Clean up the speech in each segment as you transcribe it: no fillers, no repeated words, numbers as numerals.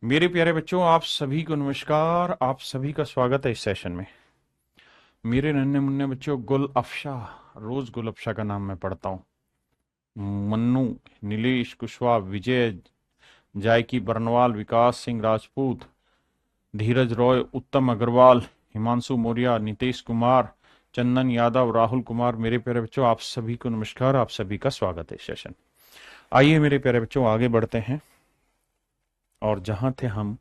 मेरे प्यारे बच्चों, आप सभी को नमस्कार। आप सभी का स्वागत है इस सेशन में। मेरे नन्हे मुन्ने बच्चों, गुल अफशा, रोज गुल अफशा का नाम मैं पढ़ता हूँ। मन्नू, नीलेश कुशवाहा, विजय, जायकी बरनवाल, विकास सिंह राजपूत, धीरज रॉय, उत्तम अग्रवाल, हिमांशु मौर्य, नीतीश कुमार, चंदन यादव, राहुल कुमार। मेरे प्यारे बच्चों, आप सभी को नमस्कार। आप सभी का स्वागत है इस सेशन। आइए मेरे प्यारे बच्चों, आगे बढ़ते हैं और जहां थे हम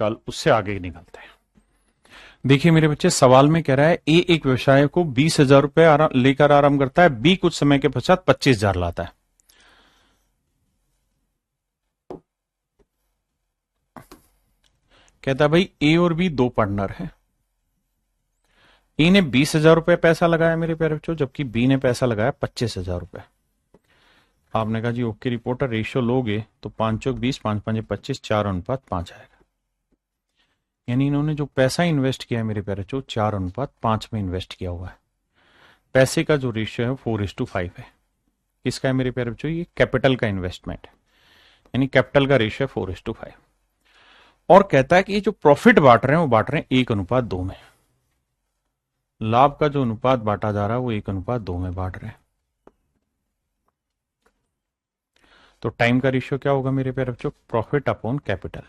कल, उससे आगे निकलते हैं। देखिए मेरे बच्चे, सवाल में कह रहा है ए एक व्यवसाय को 20,000 रुपए लेकर आराम करता है, बी कुछ समय के पश्चात 25,000 लाता है। कहता है भाई ए और बी दो पार्टनर हैं। ए ने 20,000 रुपए पैसा लगाया मेरे प्यारे बच्चों, जबकि बी ने पैसा लगाया 25,000 रुपए। आपने कहा जी ओके रिपोर्टर, रेशियो लोगे तो 5-20, 5-5-25, 4:5 आएगा। यानी इन्होंने जो पैसा इन्वेस्ट किया है मेरे प्यारे बच्चों, 4:5 में इन्वेस्ट किया हुआ है। पैसे का जो रेशियो है 4:5 है। किसका है मेरे प्यारे बच्चों? ये कैपिटल का इन्वेस्टमेंट है, यानी कैपिटल का रेशियो है 4:5। और कहता है कि ये जो प्रॉफिट बांट रहे हैं वो बांट रहे हैं 1:2 में। लाभ का जो अनुपात बांटा जा रहा है वो 1:2 में बांट रहे हैं। तो टाइम का रेशियो क्या होगा मेरे प्यारे बच्चों? Profit upon capital.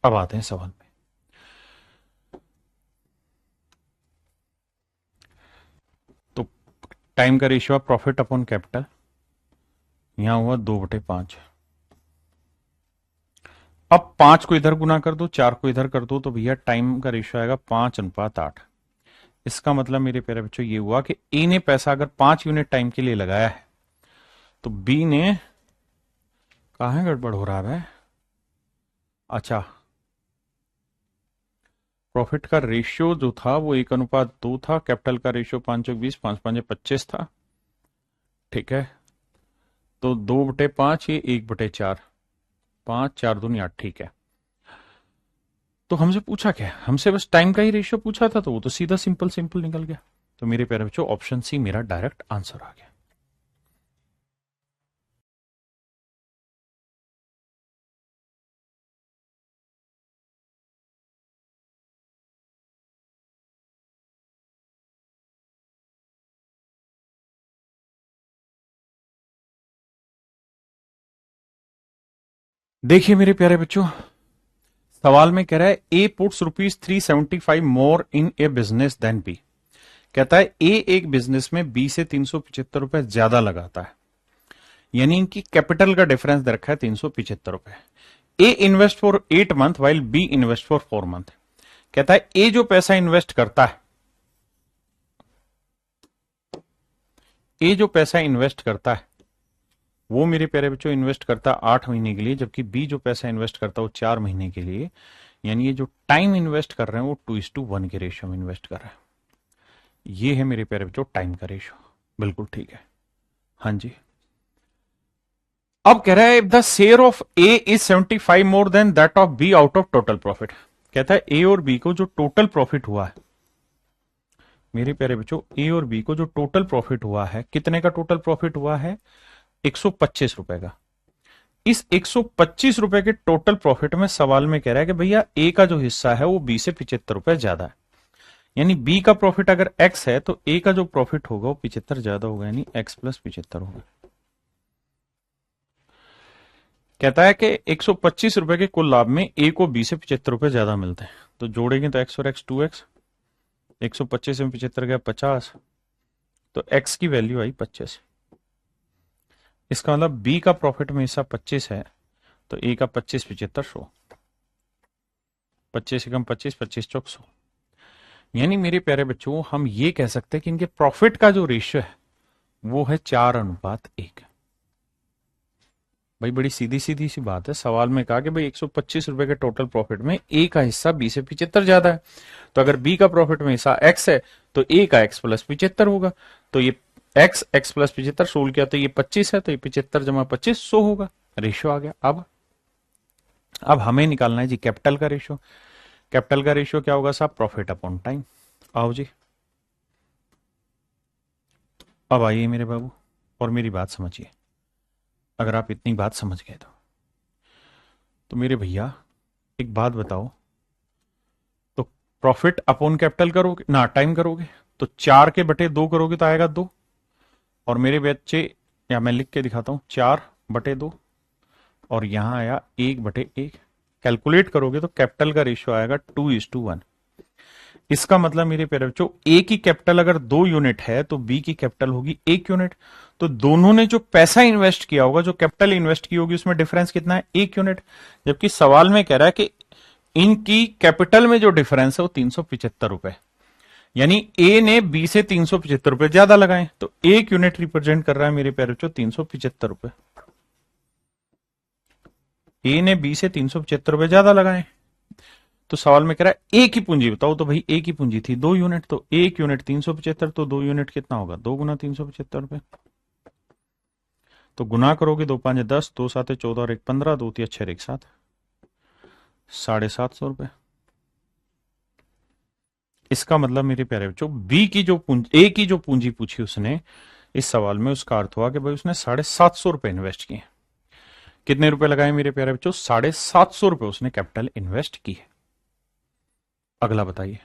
अब आते हैं सवाल में। तो टाइम का रेशियो प्रॉफिट अपॉन कैपिटल, यहां हुआ 2/5। अब 5 को इधर गुना कर दो, 4 को इधर कर दो, तो भैया टाइम का रेशियो आएगा 5:8। इसका मतलब मेरे प्यारे बच्चों ये हुआ कि ए ने पैसा अगर 5 यूनिट टाइम के लिए लगाया है, तो बी ने, कहा है गड़बड़ हो रहा है? अच्छा, प्रॉफिट का रेशियो जो था वो 1:2 था, कैपिटल का रेशियो 5-20, 5-5-25 था। ठीक है, तो 2/5, ये 1/4, 5-4-2-8। ठीक है, तो हमसे पूछा क्या? हमसे बस टाइम का ही रेशियो पूछा था, तो वो तो सीधा सिंपल सिंपल निकल गया। तो मेरे प्यारे बच्चों, ऑप्शन सी मेरा डायरेक्ट आंसर आ गया। देखिए मेरे प्यारे बच्चों, सवाल में कह रहा है ए puts ₹375 more in a business then B. कहता है ए एक बिजनेस में बी से 375 रुपए ज्यादा लगाता है, यानी इनकी कैपिटल का डिफरेंस दे रखा है 375 रुपए। A invest for 8 month while B invest for 4 month. कहता है ए जो पैसा इन्वेस्ट करता है, ए जो पैसा इन्वेस्ट करता है वो मेरे प्यारे बच्चों इन्वेस्ट करता है 8 महीने के लिए, जबकि बी जो पैसा इन्वेस्ट करता है वो 4 महीने के लिए। यानी ये जो टाइम इन्वेस्ट कर रहे हैं वो 2:1 के रेशियो में इन्वेस्ट कर रहे हैं। ये है मेरे प्यारे बच्चों टाइम का रेशियो। बिल्कुल ठीक है, हाँ जी। अब कह रहा है the share of A is 75 more than that of be out of total profit. कहता है ए और बी को जो टोटल प्रॉफिट हुआ है, मेरे प्यारे बच्चों ए और बी को जो टोटल प्रॉफिट हुआ है, कितने का टोटल प्रॉफिट हुआ है? 125 रुपए का। इस 125 रुपए के टोटल प्रॉफिट में सवाल में कह रहा है कि भैया ए का जो हिस्सा है वो बी से 75 रुपए ज्यादा है। यानी बी का प्रॉफिट अगर एक्स है तो ए का जो प्रॉफिट होगा वो 75 ज्यादा होगा, यानी एक्स प्लस 75 होगा। कहता है कि 125 रुपए के कुल लाभ में ए को बी से 75 रुपए ज्यादा मिलते हैं, तो जोड़ेंगे तो एक्स और एक्स 2x, 125 में 75 गया 50, तो एक्स की वैल्यू आई 25। इसका मतलब बी का प्रॉफिट में हिस्सा 25 है, तो ए का 25 75 100, 25 एकम 25, 25 चौक 100। यानी मेरे प्यारे बच्चों, हम ये कह सकते हैं कि इनके प्रॉफिट का जो रेशियो है वो है 4:1। भाई बड़ी सीधी सीधी सी बात है। सवाल में कहा कि भाई 125 रुपए के टोटल प्रॉफिट में ए का हिस्सा बी से 75 ज्यादा है, तो अगर बी का प्रॉफिट में हिस्सा एक्स है तो ए का एक्स प्लस 75 होगा। तो ये एक्स प्लस 75 सोल्व किया तो ये 25 है, तो ये 75 जमा 25 100 होगा। रेशियो आ गया। अब हमें निकालना है जी कैपिटल का रेशियो। कैपिटल का रेशियो क्या होगा साहब? Profit upon time. आओ जी, अब आइए मेरे बाबू और मेरी बात समझिए, अगर आप इतनी बात समझ गए तो। तो मेरे भैया एक बात बताओ, तो प्रॉफिट अपॉन कैपिटल करोगे ना टाइम करोगे, तो 4/2 करोगे तो आएगा 2। और मेरे बच्चे, या मैं लिख के दिखाता हूं, 4/2 और यहां आया 1/1। कैलकुलेट करोगे तो कैपिटल का रेशियो आएगा 2:1। इसका मतलब मेरे प्यारे बच्चों, ए की कैपिटल अगर 2 यूनिट है तो बी की कैपिटल होगी 1 यूनिट। तो दोनों ने जो पैसा इन्वेस्ट किया होगा, जो कैपिटल इन्वेस्ट की होगी, उसमें डिफरेंस कितना है? 1 यूनिट। जबकि सवाल में कह रहा है कि इनकी कैपिटल में जो डिफरेंस है वो 375 रुपए, यानी ए ने बी से 375 रुपए ज्यादा लगाए, तो 1 यूनिट रिप्रेजेंट कर रहा है मेरे प्यारे बच्चों 375 रुपए। ए ने बी से 375 रुपए ज्यादा लगाए। तो सवाल में कह रहा है ए की पूंजी बताओ, तो भाई ए की पूंजी थी 2 यूनिट, तो 1 यूनिट 375, तो 2 यूनिट कितना होगा? 2 गुना 375 रुपए। तो गुना करोगे, 2×5 = 10, 2×7 = 14 और 1×15, 2×3 = 6, 750 इसका मतलब मेरे प्यारे बच्चों, बी की जो पूंजी, ए की जो पूंजी पूछी उसने इस सवाल में, उसका अर्थ हुआ कि भाई उसने 750 रुपए इन्वेस्ट किए। कितने रुपए लगाए मेरे प्यारे बच्चों? 750 रुपए उसने कैपिटल इन्वेस्ट की है। अगला बताइए।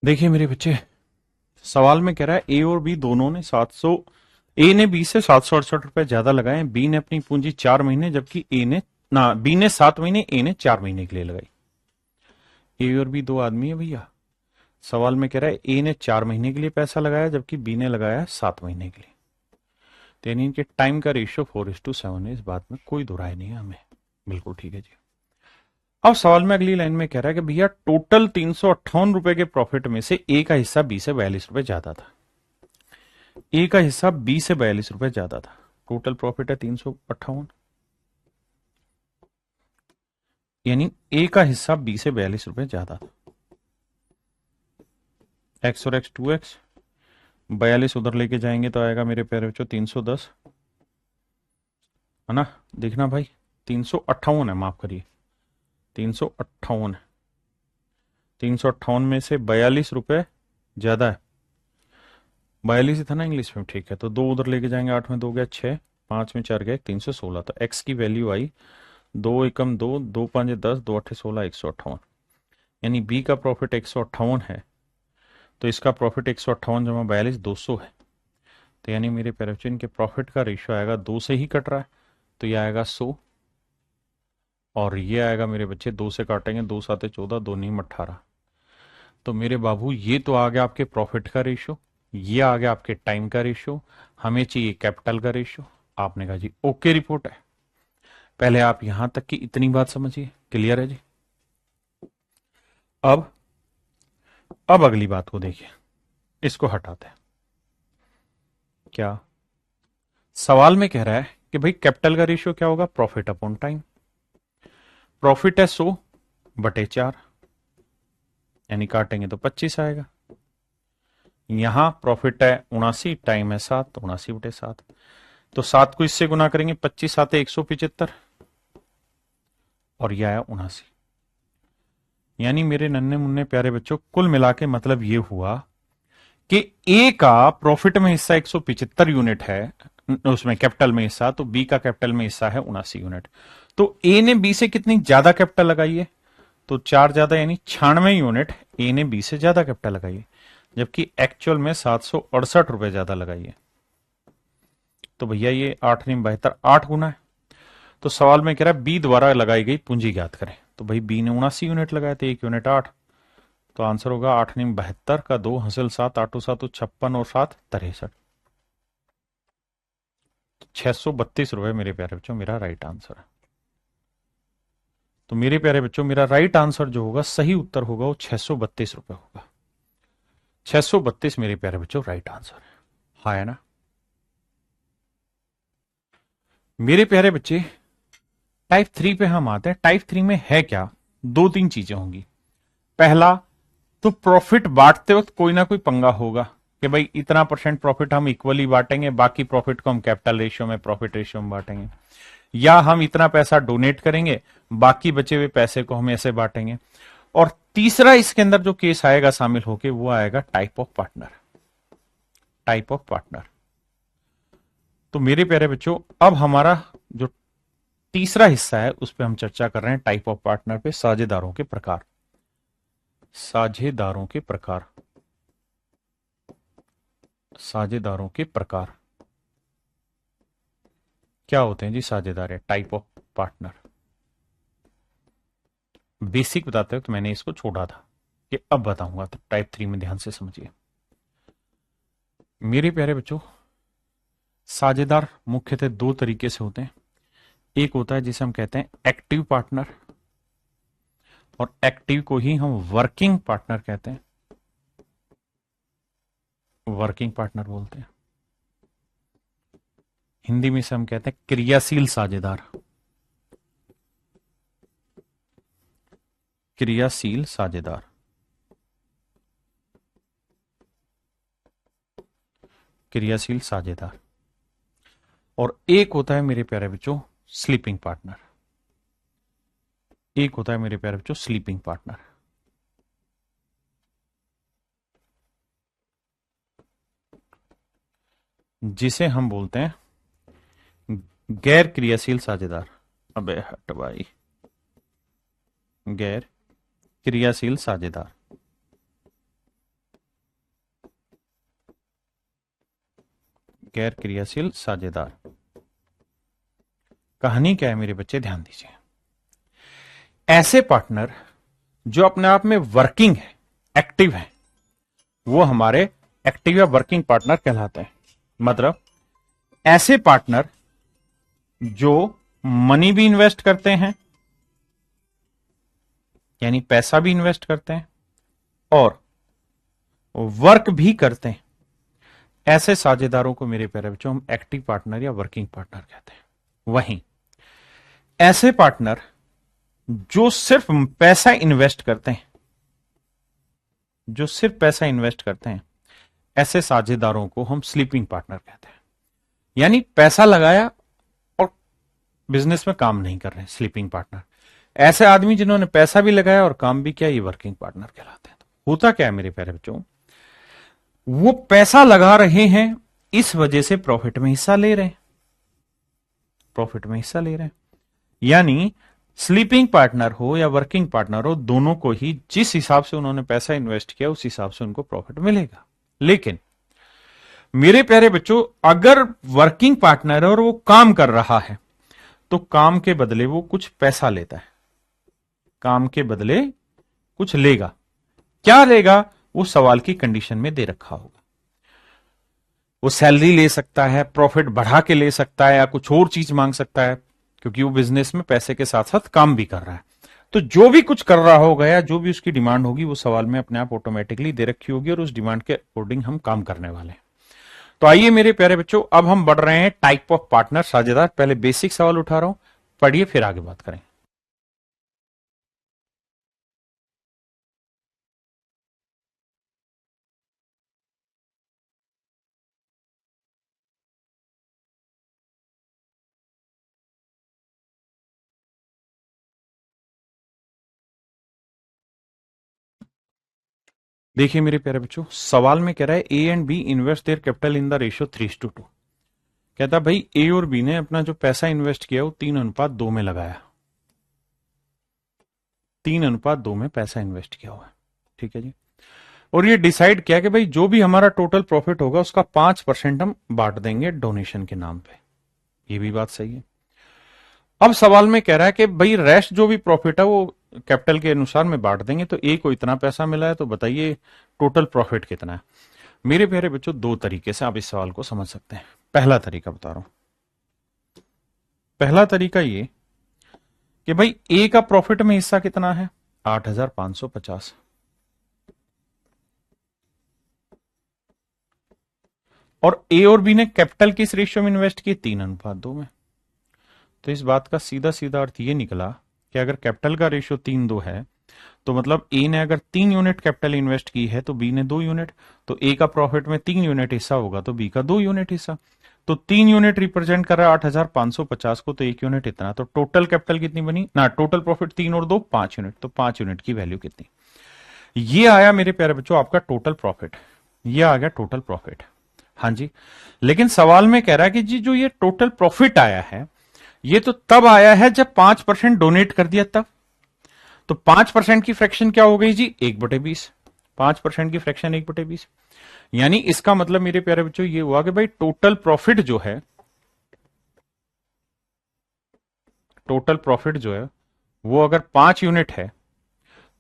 देखिए मेरे बच्चे, सवाल में कह रहा है ए और बी दोनों ने 700, ए ने बी से 768 रुपए ज्यादा लगाए। बी ने अपनी पूंजी 4 महीने, जबकि ए ने ना, बी ने 7 महीने, ए ने 4 महीने के लिए लगाई। ए और बी दो आदमी है भैया। सवाल में कह रहा है ए ने 4 महीने के लिए पैसा लगाया, जबकि बी ने लगाया 7 महीने के लिए। तो यानी इनके टाइम का रेशियो 4:7 है। इस बात में कोई दो राय नहीं है हमें। बिल्कुल ठीक है जी। अब सवाल में अगली लाइन में कह रहा है कि भैया टोटल 358 रुपए के प्रॉफिट में से ए का हिस्सा बी से 42 रुपए ज्यादा था। ए का हिस्सा बी से 42 रुपए ज्यादा था। टोटल प्रॉफिट है 358, यानी ए का हिस्सा बी से 42 रुपए ज्यादा था। एक्स और एक्स 2x, 42 उधर लेके जाएंगे तो आएगा मेरे प्यारे बच्चों 310, है ना? देखना भाई, 358 है, माफ करिए 358 है। 358 में से 42 रुपए ज्यादा है। 42 ही था ना इंग्लिश में, ठीक है। तो 2 उधर लेके जाएंगे, 8 में 2 गया 6, 5 में 4 गया 316। तो एक्स की वैल्यू आई 2 × 2, 2×5 = 10, 2×8 = 16, 158। यानी बी का प्रॉफिट 158 है, तो इसका प्रॉफिट 158 जमा 42 200 है। तो यानी मेरे प्यारे बच्चों, इनके प्रॉफिट का रेशियो आएगा 2 से ही कट रहा है, तो ये आएगा 100। और ये आएगा मेरे बच्चे 2 से काटेंगे, 2×7 = 14, 2×9 = 18। तो मेरे बाबू ये तो आ गया आपके प्रॉफिट का रेशियो, ये आ गया आपके टाइम का रेशियो, हमें चाहिए कैपिटल का रेशियो। आपने कहा जी ओके रिपोर्ट है। पहले आप यहां तक की इतनी बात समझिए, क्लियर है जी। अब अगली बात को देखिए, इसको हटाते हैं। क्या सवाल में कह रहा है कि भाई कैपिटल का रेशियो क्या होगा? Profit upon time. प्रॉफिट है 100/4, यानी काटेंगे तो 25 आएगा। यहां प्रॉफिट है 79, टाइम है 7, तो 79/7। तो 7 को इससे गुना करेंगे, 25×7 = 175, और यह आया 79। यानी मेरे नन्हे मुन्ने प्यारे बच्चों, कुल मिला के मतलब ये हुआ कि ए का प्रॉफिट में हिस्सा 175 यूनिट है, उसमें कैपिटल में हिस्सा, तो बी का कैपिटल में हिस्सा है 79 यूनिट। तो ए ने बी से कितनी ज्यादा कैपिटल लगाई है? तो 4 ज्यादा, यानी 96 यूनिट ए ने बी से ज्यादा कैपिटल लगाई है, जबकि एक्चुअल में 768 रुपए ज्यादा लगाई है। तो भैया ये 8×9 = 72, 8 गुना है। तो सवाल में कह रहा है बी द्वारा लगाई गई पूंजी ज्ञात करें। तो भाई बी ने 79 यूनिट लगाए थे, 1 यूनिट 8, तो आंसर होगा 8×9 = 72 का 2 हासिल 7, 8 7 56 और 7 63, 632 रुपए मेरे प्यारे बच्चों मेरा राइट आंसर है। तो मेरे प्यारे बच्चों, मेरा राइट आंसर जो होगा, सही उत्तर होगा, वो 632 रुपए होगा। 632 मेरे प्यारे बच्चों राइट आंसर है। हाँ है ना? मेरे प्यारे बच्चे, टाइप 3 पे हम आते हैं। टाइप 3 में है क्या? 2-3 चीजें होंगी। पहला, तो प्रॉफिट बांटते वक्त कोई ना कोई पंगा होगा कि भाई इतना % प्रॉफिट हम इक्वली बांटेंगे, बाकी प्रॉफिट को हम कैपिटल रेशियो में, प्रॉफिट रेशियो में बांटेंगे। या हम इतना पैसा डोनेट करेंगे, बाकी बचे हुए पैसे को हम ऐसे बांटेंगे। और तीसरा इसके अंदर जो केस आएगा शामिल होके, वो आएगा type of partner. Type of partner. तो मेरे प्यारे बच्चों, अब हमारा जो तीसरा हिस्सा है उस पर हम चर्चा कर रहे हैं, टाइप ऑफ पार्टनर पे, साझेदारों के प्रकार। साझेदारों के प्रकार। साझेदारों के प्रकार क्या होते हैं जी? साझेदार है टाइप ऑफ पार्टनर। बेसिक बताते हो तो मैंने इसको छोड़ा था कि अब बताऊंगा, तो टाइप 3 में ध्यान से समझिए मेरे प्यारे बच्चों। साझेदार मुख्यतः दो तरीके से होते हैं। एक होता है जिसे हम कहते हैं एक्टिव पार्टनर, और एक्टिव को ही हम वर्किंग पार्टनर कहते हैं, वर्किंग पार्टनर बोलते हैं। हिंदी में से हम कहते हैं क्रियाशील साझेदार। क्रियाशील साझेदार। क्रियाशील साझेदार। और एक होता है मेरे प्यारे बच्चों स्लीपिंग पार्टनर। एक होता है मेरे प्यारे बच्चों स्लीपिंग पार्टनर। जिसे हम बोलते हैं गैर क्रियाशील साझेदार। अबे हट भाई, गैर क्रियाशील साझेदार। गैर क्रियाशील साझेदार। कहानी क्या है मेरे बच्चे, ध्यान दीजिए। ऐसे पार्टनर जो अपने आप में वर्किंग है, एक्टिव है, वो हमारे एक्टिव या वर्किंग पार्टनर कहलाते हैं। मतलब ऐसे पार्टनर जो मनी भी इन्वेस्ट करते हैं, यानी पैसा भी इन्वेस्ट करते हैं, और वर्क भी करते हैं, ऐसे साझेदारों को मेरे प्यारे बच्चों हम एक्टिव पार्टनर या वर्किंग पार्टनर कहते हैं। वहीं ऐसे पार्टनर जो सिर्फ पैसा इन्वेस्ट करते हैं, जो सिर्फ पैसा इन्वेस्ट करते हैं, ऐसे साझेदारों को हम स्लीपिंग पार्टनर कहते हैं। यानी पैसा लगाया और बिजनेस में काम नहीं कर रहे, स्लीपिंग पार्टनर। ऐसे आदमी जिन्होंने पैसा भी लगाया और काम भी किया, ये वर्किंग पार्टनर कहलाते हैं। तो होता क्या है मेरे प्यारे बच्चों, वो पैसा लगा रहे हैं, इस वजह से प्रॉफिट में हिस्सा ले रहे हैं, प्रॉफिट में हिस्सा ले रहे हैं। यानी स्लीपिंग पार्टनर हो या वर्किंग पार्टनर हो, दोनों को ही जिस हिसाब से उन्होंने पैसा इन्वेस्ट किया उस हिसाब से उनको प्रॉफिट मिलेगा। लेकिन मेरे प्यारे बच्चों, अगर वर्किंग पार्टनर है और वो काम कर रहा है, तो काम के बदले वो कुछ पैसा लेता है, काम के बदले कुछ लेगा। क्या लेगा, वो सवाल की कंडीशन में दे रखा होगा। वो सैलरी ले सकता है, प्रॉफिट बढ़ा के ले सकता है, या कुछ और चीज मांग सकता है, क्योंकि वो बिजनेस में पैसे के साथ साथ काम भी कर रहा है। तो जो भी कुछ कर रहा होगा या जो भी उसकी डिमांड होगी, वो सवाल में अपने आप ऑटोमेटिकली दे रखी होगी, और उस डिमांड के अकॉर्डिंग हम काम करने वाले हैं। तो आइए मेरे प्यारे बच्चों, अब हम बढ़ रहे हैं टाइप ऑफ पार्टनर, साझेदार। पहले बेसिक सवाल उठा रहा हूं, पढ़िए फिर आगे बात करें। देखिए मेरे प्यारे बच्चों, सवाल में कह रहा है A and B invest their capital in the ratio 3:2। कहता भाई ए और बी ने अपना जो पैसा इन्वेस्ट किया वो 3:2 में लगाया। 3:2 में पैसा इन्वेस्ट किया हुआ है, ठीक है जी। और ये डिसाइड किया कि भाई जो भी हमारा टोटल प्रॉफिट होगा उसका 5% हम बांट देंगे डोनेशन के नाम पे। ये भी बात सही है। अब सवाल में कह रहा है कि भाई रेस्ट जो भी प्रॉफिट है वो कैपिटल के अनुसार में बांट देंगे, तो ए को इतना पैसा मिला है, तो बताइए टोटल प्रॉफिट कितना है। मेरे प्यारे बच्चों, दो तरीके से आप इस सवाल को समझ सकते हैं। पहला तरीका बता रहा हूं। पहला तरीका ये कि भाई ए का प्रॉफिट में हिस्सा कितना है, 8,550, और ए और बी ने कैपिटल किस रेशियो में इन्वेस्ट किए, 3:2 में। तो इस बात का सीधा सीधा अर्थ ये निकला कि अगर कैपिटल का रेशियो 3:2 है, तो मतलब ए ने अगर 3 यूनिट कैपिटल इन्वेस्ट की है तो बी ने 2 यूनिट। तो ए का प्रॉफिट में 3 यूनिट हिस्सा होगा तो बी का 2 यूनिट हिस्सा। तो 3 यूनिट रिप्रेजेंट कर रहा है 8,550 को, तो 1 यूनिट इतना, तो टोटल कैपिटल कितनी बनी ना, टोटल प्रॉफिट 3 और 2 5 यूनिट, तो 5 यूनिट की वैल्यू कितनी। ये आया मेरे प्यारे बच्चों आपका टोटल प्रॉफिट, ये आ गया टोटल प्रॉफिट। हाँ जी, लेकिन सवाल में कह रहा है कि जी जो ये टोटल प्रॉफिट आया है ये तो तब आया है जब 5% डोनेट कर दिया तब। तो 5% की फ्रैक्शन क्या हो गई जी, 1/20। 5% की फ्रैक्शन 1/20, यानी इसका मतलब मेरे प्यारे बच्चों ये हुआ कि भाई टोटल प्रॉफिट जो है, टोटल प्रॉफिट जो है वो अगर 5 यूनिट है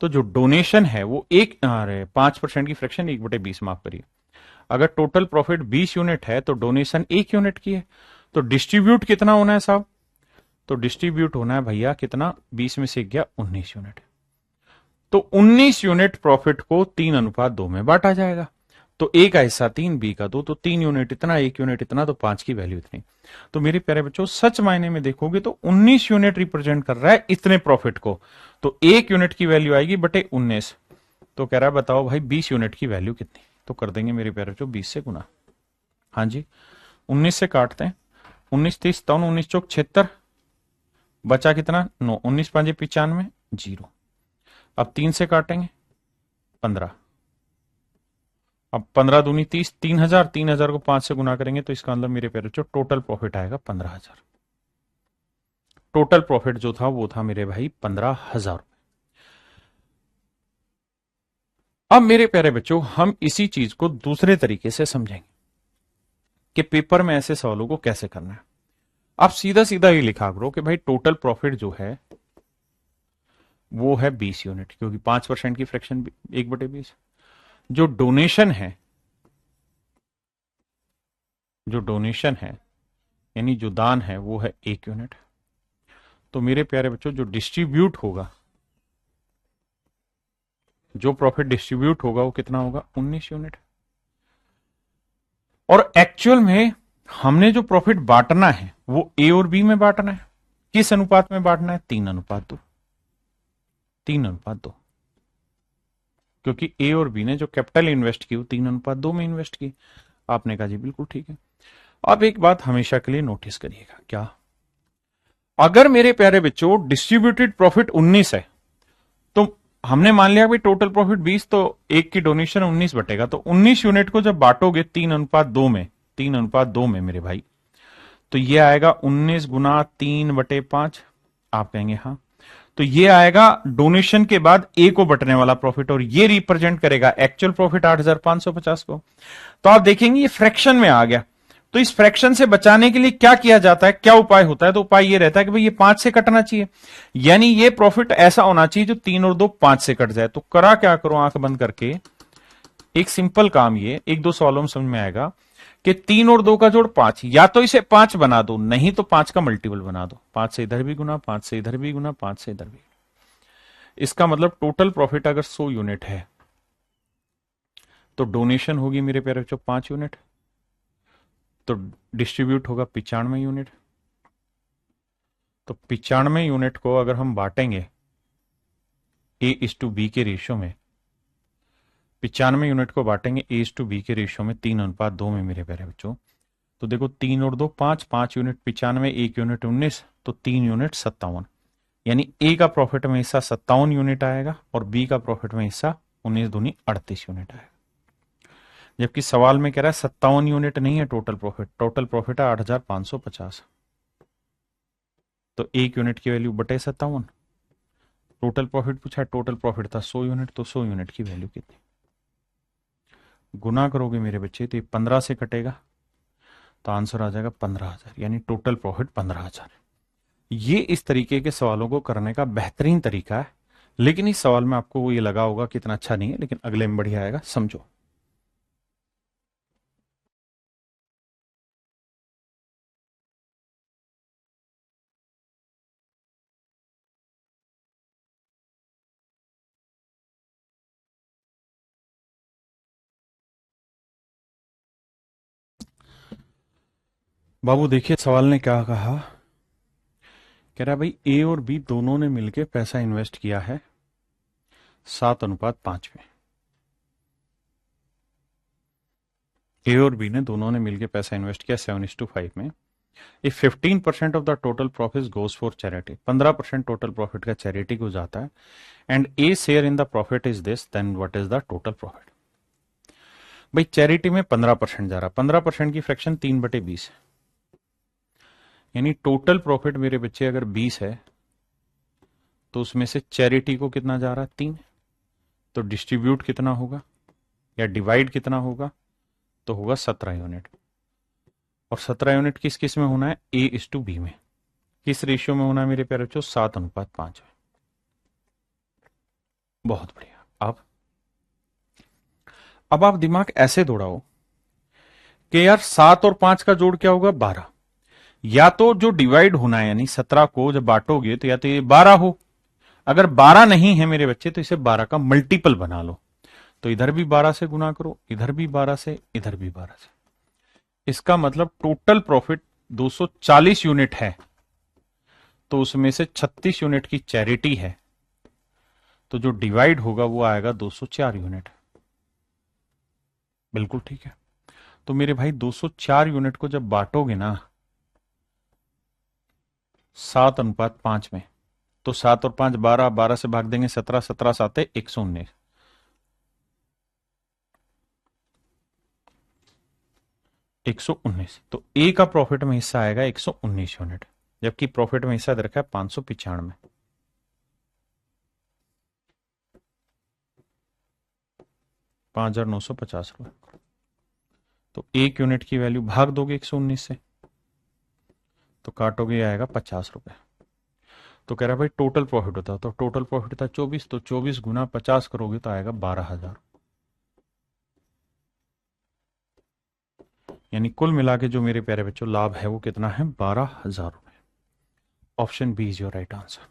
तो जो डोनेशन है वो एक, अरे 5% की फ्रैक्शन 1/20, माफ करिए, अगर टोटल प्रॉफिट 20 यूनिट है तो डोनेशन 1 यूनिट की है, तो डिस्ट्रीब्यूट कितना होना है साहब, तो डिस्ट्रीब्यूट होना है भैया कितना, 20 में से गया 19 यूनिट। तो 19 यूनिट प्रॉफिट को 3:2 में बांटा जाएगा, तो ए का हिस्सा 3, बी का 2, तो 3 यूनिट इतना, 1 यूनिट इतना, तो 5 की वैल्यू इतनी। तो मेरे प्यारे बच्चों सच मायने में देखोगे तो 19 यूनिट रिप्रेजेंट कर रहा है इतने प्रॉफिट को, तो 1 यूनिट की वैल्यू आएगी बटे 19। तो कह रहा है बताओ भाई 20 यूनिट की वैल्यू कितनी, तो कर देंगे मेरे प्यारे बच्चों 20 से गुना। हाँ जी, 19 से काटते हैं, 19 30 53, 19 चौक 76, बचा कितना 9, 19 5 95, 0। अब 3 से काटेंगे 15, अब 15 दूनी 30, 3,000, 3,000 को 5 से गुना करेंगे तो इसका मतलब मेरे प्यारे बच्चों टोटल प्रॉफिट आएगा 15,000। टोटल प्रॉफिट जो था वो था मेरे भाई 15,000। अब मेरे प्यारे बच्चों हम इसी चीज को दूसरे तरीके से समझेंगे कि पेपर में ऐसे सवालों को कैसे करना है। आप सीधा सीधा ये लिखा करो कि भाई टोटल प्रॉफिट जो है वो है 20 यूनिट, क्योंकि 5% की फ्रैक्शन 1/20। जो डोनेशन है, जो डोनेशन है यानी जो दान है वो है 1 यूनिट। तो मेरे प्यारे बच्चों जो डिस्ट्रीब्यूट होगा, जो प्रॉफिट डिस्ट्रीब्यूट होगा वो कितना होगा, 19 यूनिट। और एक्चुअल में हमने जो प्रॉफिट बांटना है वो ए और बी में बांटना है। किस अनुपात में बांटना है, 3:2, 3:2, क्योंकि ए और बी ने जो कैपिटल इन्वेस्ट की वो 3:2 में इन्वेस्ट की। आपने कहा जी बिल्कुल ठीक है। अब एक बात हमेशा के लिए नोटिस करिएगा, क्या, अगर मेरे प्यारे बच्चों डिस्ट्रीब्यूटेड प्रॉफिट 19 है तो हमने मान लिया भाई टोटल प्रॉफिट 20, तो एक की डोनेशन 19 बटेगा, तो 19 यूनिट को जब बांटोगे 3:2 में, 3:2 में मेरे भाई, तो ये आएगा 19 गुना 3/5। आप कहेंगे हाँ, तो ये आएगा डोनेशन के बाद ए को बटने वाला प्रॉफिट, और ये रिप्रेजेंट करेगा एक्चुअल प्रॉफिट 8,550 को। तो आप देखेंगे ये फ्रैक्शन में आ गया। तो इस फ्रैक्शन से बचाने के लिए क्या किया जाता है, क्या उपाय होता है, तो उपाय ये रहता है कि भाई ये 5 से कटना चाहिए, यानी ये प्रॉफिट ऐसा होना चाहिए जो 3 और 2 5 से कट जाए। तो करा क्या करो, आंख बंद करके एक सिंपल काम, ये एक दो सवालों में समझ में आएगा कि 3 और 2 का जोड़ 5, या तो इसे 5 बना दो, नहीं तो 5 का मल्टीपल बना दो, 5 से इधर भी गुना, 5 से इधर भी गुना, 5 से इधर भी। इसका मतलब टोटल प्रॉफिट अगर 100 यूनिट है तो डोनेशन होगी मेरे प्यारे बच्चों 5 यूनिट, तो डिस्ट्रीब्यूट होगा 95 यूनिट। तो 95 यूनिट को अगर हम बांटेंगे A/B के रेशियो में, 95 यूनिट को बांटेंगे A/B के रेशियो में 3:2 में मेरे प्यारे बच्चों, तो देखो 3 और 2 5, 5 यूनिट 95, 1 यूनिट 19, तो 3 यूनिट 57, यानी ए का प्रॉफिट में हिस्सा 57 यूनिट आएगा और बी का प्रॉफिट में हिस्सा 19 दूनी 38 यूनिट आएगा। जबकि सवाल में कह रहा है 57 यूनिट नहीं है टोटल प्रॉफिट, टोटल प्रॉफिट है 8,550, तो 1 यूनिट की वैल्यू बटे 57। टोटल प्रॉफिट पूछा, टोटल प्रॉफिट था 100 यूनिट, तो 100 यूनिट की वैल्यू कितनी, गुना करोगे मेरे बच्चे तो ये 15 से कटेगा, तो आंसर आ जाएगा 15,000, यानी टोटल प्रॉफिट 15,000। ये इस तरीके के सवालों को करने का बेहतरीन तरीका है, लेकिन इस सवाल में आपको ये लगा होगा कि इतना अच्छा नहीं है, लेकिन अगले में बढ़िया आएगा, समझो। बाबू देखिए सवाल ने क्या कहा, कह रहा है भाई ए और बी दोनों ने मिलकर पैसा इन्वेस्ट किया है 7:5 में। ए और बी ने दोनों ने मिलकर पैसा इन्वेस्ट किया 7:5 में। If 15% of the total profit goes for charity, 15% total profit का चैरिटी को जाता है, and a share in the profit is this, then what is the total profit. भाई चैरिटी में 15% जा रहा, 15% की फ्रैक्शन 3/20 है, यानी टोटल प्रॉफिट मेरे बच्चे अगर 20 है तो उसमें से चैरिटी को कितना जा रहा है, 3। तो डिस्ट्रीब्यूट कितना होगा या डिवाइड कितना होगा, तो होगा 17 यूनिट। और 17 यूनिट किस किस में होना है, A/B में। किस रेशियो में होना है मेरे प्यारे बच्चों, 7:5 में। बहुत बढ़िया। अब आप दिमाग ऐसे दौड़ाओ कि यार 7 और 5 का जोड़ क्या होगा, 12। या तो जो डिवाइड होना है यानी 17 को जब बांटोगे तो या तो ये 12 हो, अगर 12 नहीं है मेरे बच्चे तो इसे 12 का मल्टीपल बना लो। तो इधर भी 12 से गुना करो, इधर भी 12 से, इधर भी 12 से। इसका मतलब टोटल प्रॉफिट 240 यूनिट है, तो उसमें से 36 यूनिट की चैरिटी है, तो जो डिवाइड होगा वो आएगा 204 यूनिट। बिल्कुल ठीक है। तो मेरे भाई 204 यूनिट को जब बांटोगे ना 7:5 में, तो 7 और 5 12, 12 से भाग देंगे 17, 17 7 119, 119। तो ए का प्रॉफिट में हिस्सा आएगा 119 यूनिट, जबकि प्रॉफिट में हिस्सा दे रखा है 595। 5,950 रुपए। तो एक यूनिट की वैल्यू भाग दोगे 119 से तो काटोगे, ये आएगा 50 रुपए। तो कह रहा है भाई टोटल प्रॉफिट होता, तो टोटल प्रॉफिट था 24, तो 24 गुना 50 करोगे तो आएगा 12,000। यानी कुल मिला के जो मेरे प्यारे बच्चों लाभ है वो कितना है, 12,000 रुपए। Option B is your right answer.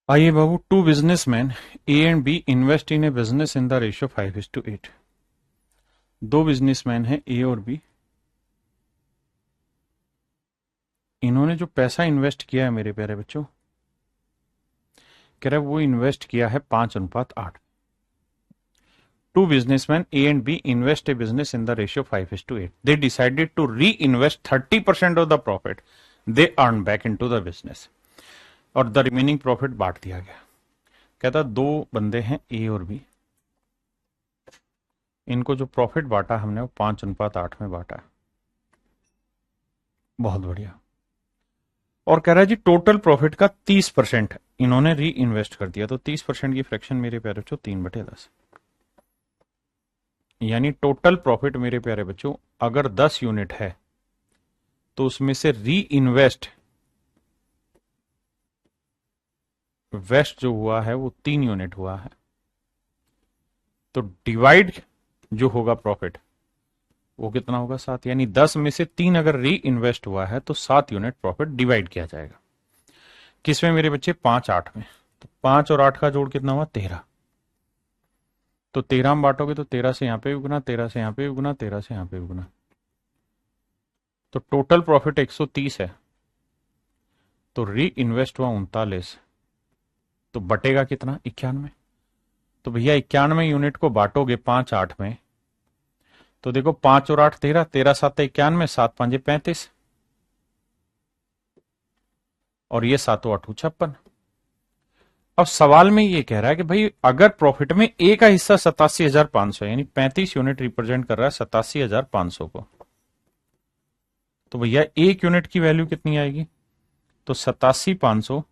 आइए बाबू, two businessman A and B invest in a business in the ratio 5:8। दो बिजनेसमैन हैं ए और बी, इन्होंने जो पैसा इन्वेस्ट किया है मेरे प्यारे बच्चों, कह रहा है वो इन्वेस्ट किया है 5:8। Two businessmen A and B invest a business in the ratio 5:8. They decided to reinvest 30% of the profit they earned back into the business, और द रिमेनिंग प्रॉफिट बांट दिया गया। कहता दो बंदे हैं ए और बी, इनको जो प्रॉफिट बांटा हमने वो 5:8 में बांटा है। बहुत बढ़िया। और कह रहा है जी टोटल प्रॉफिट का 30% इन्होंने री इन्वेस्ट कर दिया, तो 30% की फ्रैक्शन मेरे प्यारे बच्चों 3/10, यानी टोटल प्रॉफिट मेरे प्यारे बच्चों अगर 10 यूनिट है तो उसमें से री इन्वेस्ट वेस्ट जो हुआ है वो 3 यूनिट हुआ है, तो डिवाइड जो होगा प्रॉफिट वो कितना होगा, 7। यानी 10 में से 3 अगर री इन्वेस्ट हुआ है तो 7 यूनिट प्रॉफिट डिवाइड किया जाएगा। किसमें मेरे बच्चे, 5/8 में। तो 5 और 8 का जोड़ कितना हुआ, 13। तो 13 में बांटोगे तो 13 से यहां पे भी गुना, 13 से यहां पे भी गुना, 13 से यहां पे भी गुना, तो टोटल प्रॉफिट 130 है, तो री इन्वेस्ट हुआ 39, तो बटेगा कितना, 91। तो भैया 91 यूनिट को बांटोगे 5/8 में, तो देखो 5 और 8 13, 13 7 91, 7 5 35, और ये 7 8 56। अब सवाल में ये कह रहा है कि भाई अगर प्रॉफिट में ए का हिस्सा 87,500, यानी 35 यूनिट रिप्रेजेंट कर रहा है 87,500 को, तो भैया एक यूनिट की वैल्यू कितनी आएगी, तो 87,500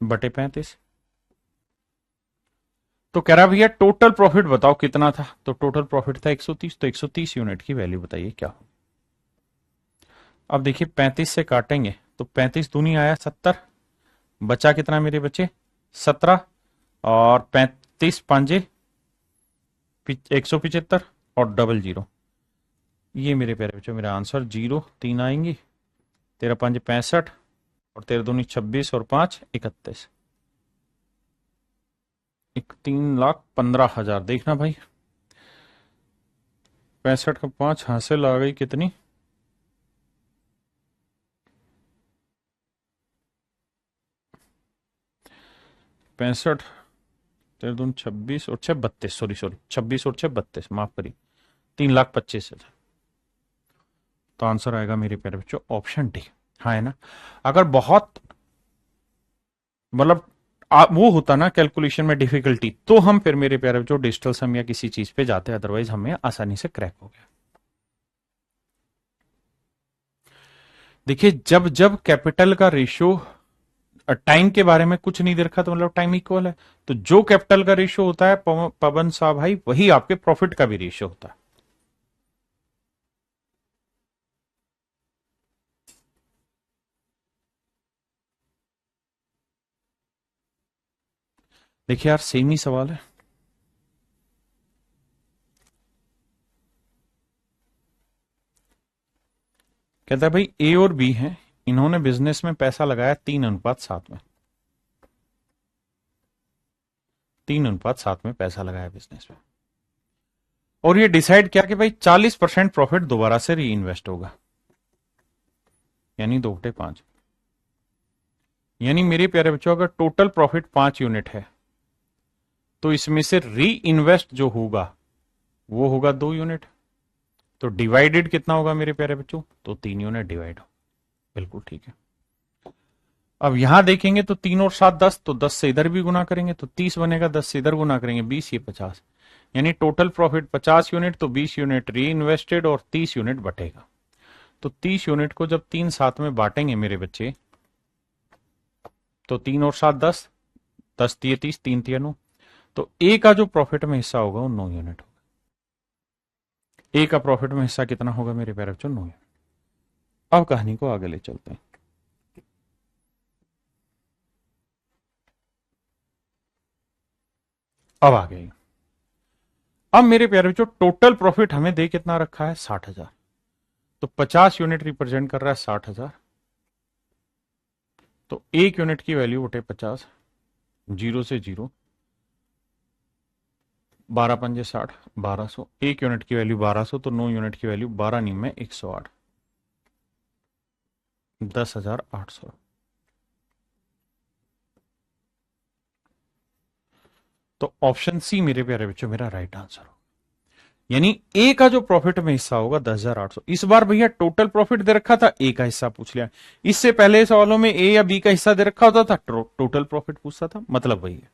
बटे 35। तो कह रहा भैया टोटल प्रॉफिट बताओ कितना था, तो टोटल प्रॉफिट था 130, तो 130 यूनिट की वैल्यू बताइए क्या हो। अब देखिए 35 से काटेंगे तो 35 दूनी आया 70, बचा कितना मेरे बच्चे, 17, और 35 5 175 और डबल जीरो, ये मेरे प्यारे बच्चों मेरा आंसर 0 3 आएंगी, 13 5 65, और 13 दूनी 26 और 5 31। 3,15,000 देखना भाई। 65 का 5 हासिल आ गई कितनी? 65, 13 दूनी 26 और 6 32, सॉरी सॉरी, 26 और 6 32, माफ करिए, 3,25,000। तो आंसर आएगा मेरे प्यारे बच्चों ऑप्शन डी। हाँ है ना। अगर बहुत मतलब वो होता ना कैलकुलेशन में डिफिकल्टी, तो हम फिर मेरे प्यारे बच्चों डिजिटल सम या किसी चीज पे जाते, अदरवाइज हमें आसानी से क्रैक हो गया। देखिए जब जब कैपिटल का रेशियो टाइम के बारे में कुछ नहीं दे रखा, तो मतलब टाइम इक्वल है, तो जो कैपिटल का रेशियो होता है पवन साहब भाई, वही आपके प्रॉफिट का भी रेशियो होता है। देखिए यार सेम ही सवाल है। कहता है भाई ए और बी हैं, इन्होंने बिजनेस में पैसा लगाया 3:7 में, 3:7 में पैसा लगाया बिजनेस में, और ये डिसाइड किया कि भाई 40% प्रॉफिट दोबारा से री इन्वेस्ट होगा, यानी 2/5। यानी मेरे प्यारे बच्चों अगर टोटल प्रॉफिट 5 यूनिट है, तो इसमें से री इन्वेस्ट जो होगा वो होगा 2 यूनिट। तो डिवाइडेड कितना होगा मेरे प्यारे बच्चों? तो 3 यूनिट डिवाइड हो। बिल्कुल ठीक है। अब यहां देखेंगे तो 3 और 7 10, तो 10 से इधर भी गुना करेंगे तो 30 बनेगा, 10 से इधर गुना करेंगे 20, ये 50। यानी टोटल प्रॉफिट 50 यूनिट, तो 20 यूनिट री इन्वेस्टेड और 30 यूनिट बटेगा। तो 30 यूनिट को जब 3 साथ में बांटेंगे मेरे बच्चे, तो 3 और 7 10, 10 × 3 = 30, 3 × 3 = 9। तो ए का जो प्रॉफिट में हिस्सा होगा वो 9 यूनिट होगा। ए का प्रॉफिट में हिस्सा कितना होगा मेरे प्यारे बच्चों? 9 यूनिट। अब कहानी को आगे ले चलते हैं। अब आ गई। अब मेरे प्यारे बच्चों टोटल प्रॉफिट हमें दे कितना रखा है? 60,000। तो 50 यूनिट रिप्रेजेंट कर रहा है 60,000। तो 1 यूनिट की वैल्यू बटे 50, 0 से 0, 12×5 = 60, 1200। 1 यूनिट की वैल्यू 1200, तो 9 यूनिट की वैल्यू 12×9 = 108, 10,800। तो ऑप्शन सी मेरे प्यारे बच्चों मेरा राइट आंसर हो। यानी ए का जो प्रॉफिट में हिस्सा होगा 10,800। इस बार भैया टोटल प्रॉफिट दे रखा था, ए का हिस्सा पूछ लिया। इससे पहले सवालों में ए या बी का हिस्सा दे रखा होता था, टोटल प्रॉफिट पूछता था, मतलब वही है।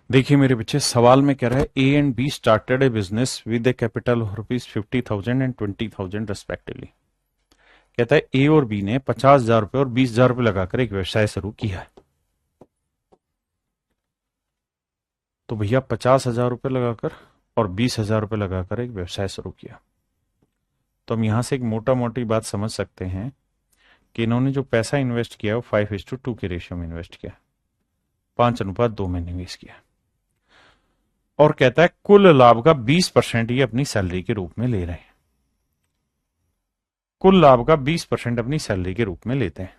देखिए मेरे बच्चे सवाल में कह रहा है A and be started A business with A capital of ₹50,000 and 20,000 respectively. कहता है ए और बी ने 50,000 रुपए और 20,000 रुपए लगाकर एक व्यवसाय शुरू किया है। तो भैया 50,000 रुपए लगाकर और 20,000 रुपए लगाकर एक व्यवसाय शुरू किया। तो हम यहां से एक मोटा मोटी बात समझ सकते हैं कि इन्होंने जो पैसा इन्वेस्ट किया वो 5:2 के रेशियो में इन्वेस्ट किया, 5:2 में निवेश किया। और कहता है कुल लाभ का 20% ये अपनी सैलरी के रूप में ले रहे हैं। कुल लाभ का 20% अपनी सैलरी के रूप में लेते हैं।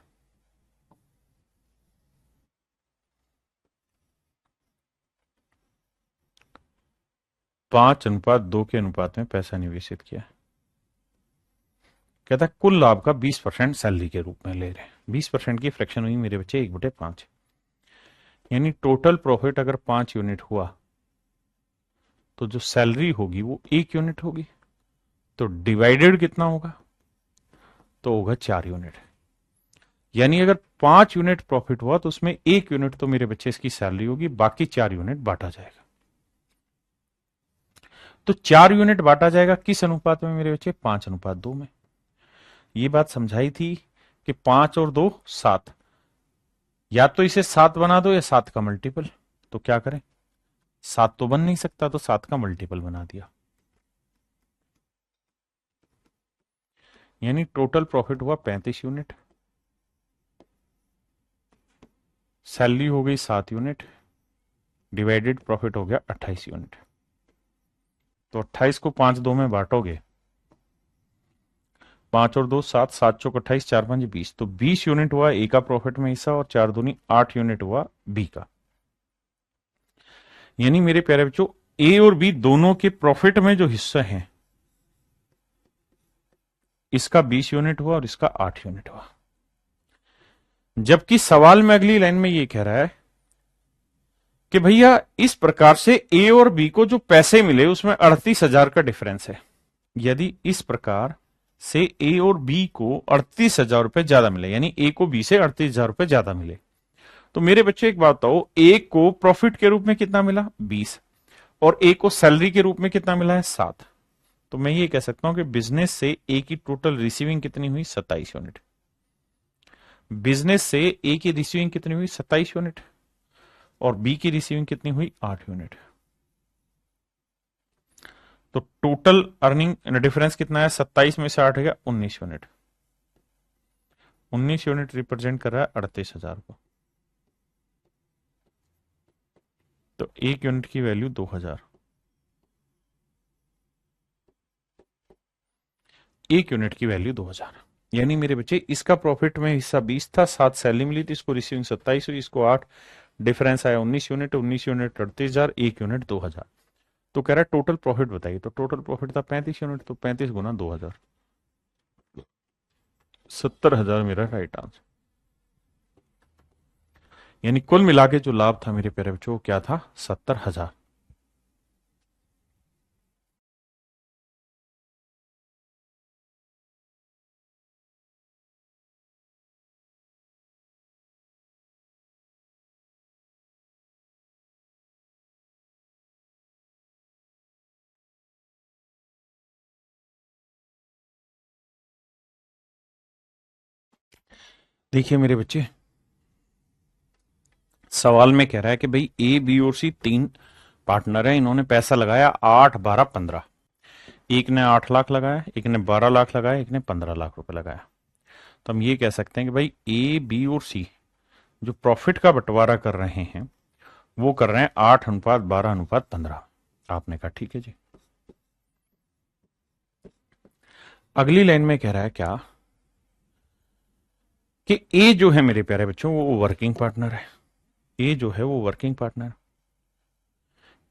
₹5:2 के अनुपात में पैसा निवेशित किया। कहता है कुल लाभ का 20% सैलरी के रूप में ले रहे हैं। 20% की फ्रैक्शन हुई मेरे बच्चे 1/5। यानी टोटल प्रॉफिट अगर 5 यूनिट हुआ, तो जो सैलरी होगी वो 1 यूनिट होगी। तो डिवाइडेड कितना होगा? तो होगा 4 यूनिट। यानी अगर 5 यूनिट प्रॉफिट हुआ तो उसमें 1 यूनिट तो मेरे बच्चे इसकी सैलरी होगी, बाकी 4 यूनिट बांटा जाएगा। तो 4 यूनिट बांटा जाएगा किस अनुपात में मेरे बच्चे? 5:2 में। ये बात समझाई थी कि 5 और 2 7, या तो इसे 7 बना दो या 7 का मल्टीपल। तो क्या करें? 7 तो बन नहीं सकता, तो 7 का मल्टीपल बना दिया। यानी टोटल प्रॉफिट हुआ 35 यूनिट। सैलरी हो गई 7 यूनिट, डिवाइडेड प्रॉफिट हो गया 28 यूनिट। तो 28 को 5 2 में बांटोगे, 5 और 2 7, 7 चौक 28, 4 5 20, तो 20 यूनिट हुआ ए का प्रॉफिट में हिस्सा और 4 दूनी 8 यूनिट हुआ बी का। यानी मेरे प्यारे बच्चों ए और बी दोनों के प्रॉफिट में जो हिस्सा है, इसका 20 यूनिट हुआ और इसका 8 यूनिट हुआ। जबकि सवाल में अगली लाइन में ये कह रहा है कि भैया इस प्रकार से ए और बी को जो पैसे मिले उसमें 38,000 का डिफरेंस है। यदि इस प्रकार से ए और बी को 38,000 रुपए ज्यादा मिले, यानी ए को बी से 38,000 रुपए ज्यादा मिले, तो मेरे बच्चे एक बात बताओ, ए को प्रॉफिट के रूप में कितना मिला 20 और ए को सैलरी के रूप में कितना मिला है 7। तो मैं ये कह सकता हूं कि बिजनेस से ए की टोटल रिसीविंग कितनी हुई 27 यूनिट। बिजनेस से ए की रिसीविंग कितनी हुई 27 यूनिट और बी की रिसीविंग कितनी हुई 8 यूनिट। तो टोटल अर्निंग डिफरेंस कितना है, 27 में से 8 गया 19 यूनिट। 19 यूनिट रिप्रेजेंट कर रहा है 38,000 को। तो 1 यूनिट की वैल्यू 2,000, 1 यूनिट की वैल्यू 2,000। यानी मेरे बच्चे इसका प्रॉफिट में हिस्सा 20 था, 7 सैलरी मिली थी, इसको रिसीविंग 27 हुई, इसको 8, डिफरेंस आया 19 यूनिट, 19 यूनिट 38,000, 1 यूनिट 2,000। तो कह रहा है टोटल प्रॉफिट बताइए, तो टोटल प्रॉफिट था 35 यूनिट, तो 35 गुना 2,000, 70,000 मेरा राइट आंसर। यानी कुल मिला के जो लाभ था मेरे प्यारे बच्चों क्या था 70,000। देखिए मेरे बच्चे, सवाल में कह रहा है कि भाई ए बी और सी 3 पार्टनर है, इन्होंने पैसा लगाया 8 12 15। एक ने 8 लाख लगाया, एक ने 12 लाख लगाया, एक ने 15 लाख रुपए लगाया। तो हम ये कह सकते हैं कि भाई ए बी और सी जो प्रॉफिट का बंटवारा कर रहे हैं वो कर रहे हैं 8:12:15। आपने कहा ठीक है जी। अगली लाइन में कह रहा है क्या कि ए जो है मेरे प्यारे बच्चों वो वर्किंग पार्टनर है। ए जो है वो वर्किंग पार्टनर,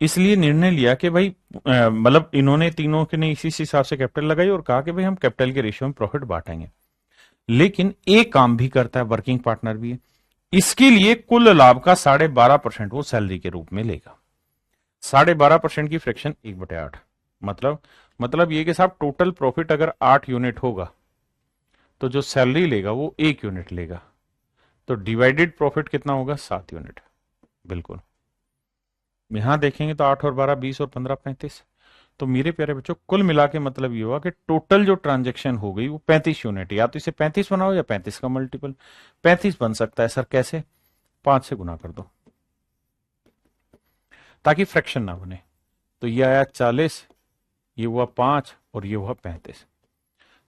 इसलिए निर्णय लिया कि भाई मतलब इन्होंने तीनों के ने इसी हिसाब से कैपिटल लगाई और कहा कि भाई हम कैपिटल के रेशियो में प्रॉफिट बांटेंगे। लेकिन ए काम भी करता है, वर्किंग पार्टनर भी है, इसके लिए कुल लाभ का 12.5% वो सैलरी के रूप में लेगा। 12.5% की फ्रैक्शन 1/8। मतलब ये कि साहब टोटल प्रॉफिट अगर 8 यूनिट होगा तो जो सैलरी लेगा वो 1 यूनिट लेगा। तो डिवाइडेड प्रॉफिट कितना होगा 7 यूनिट। बिल्कुल यहां देखेंगे तो 8 और 12 20 और 15 35। तो मेरे प्यारे बच्चों कुल मिला के मतलब ये हुआ कि टोटल जो ट्रांजेक्शन हो गई वो 35 यूनिट। या तो इसे 35 बनाओ या 35 का मल्टीपल 35 बन सकता है सर, कैसे, 5 से गुना कर दो ताकि फ्रैक्शन ना बने। तो ये आया 40, ये हुआ 5 और ये हुआ 35।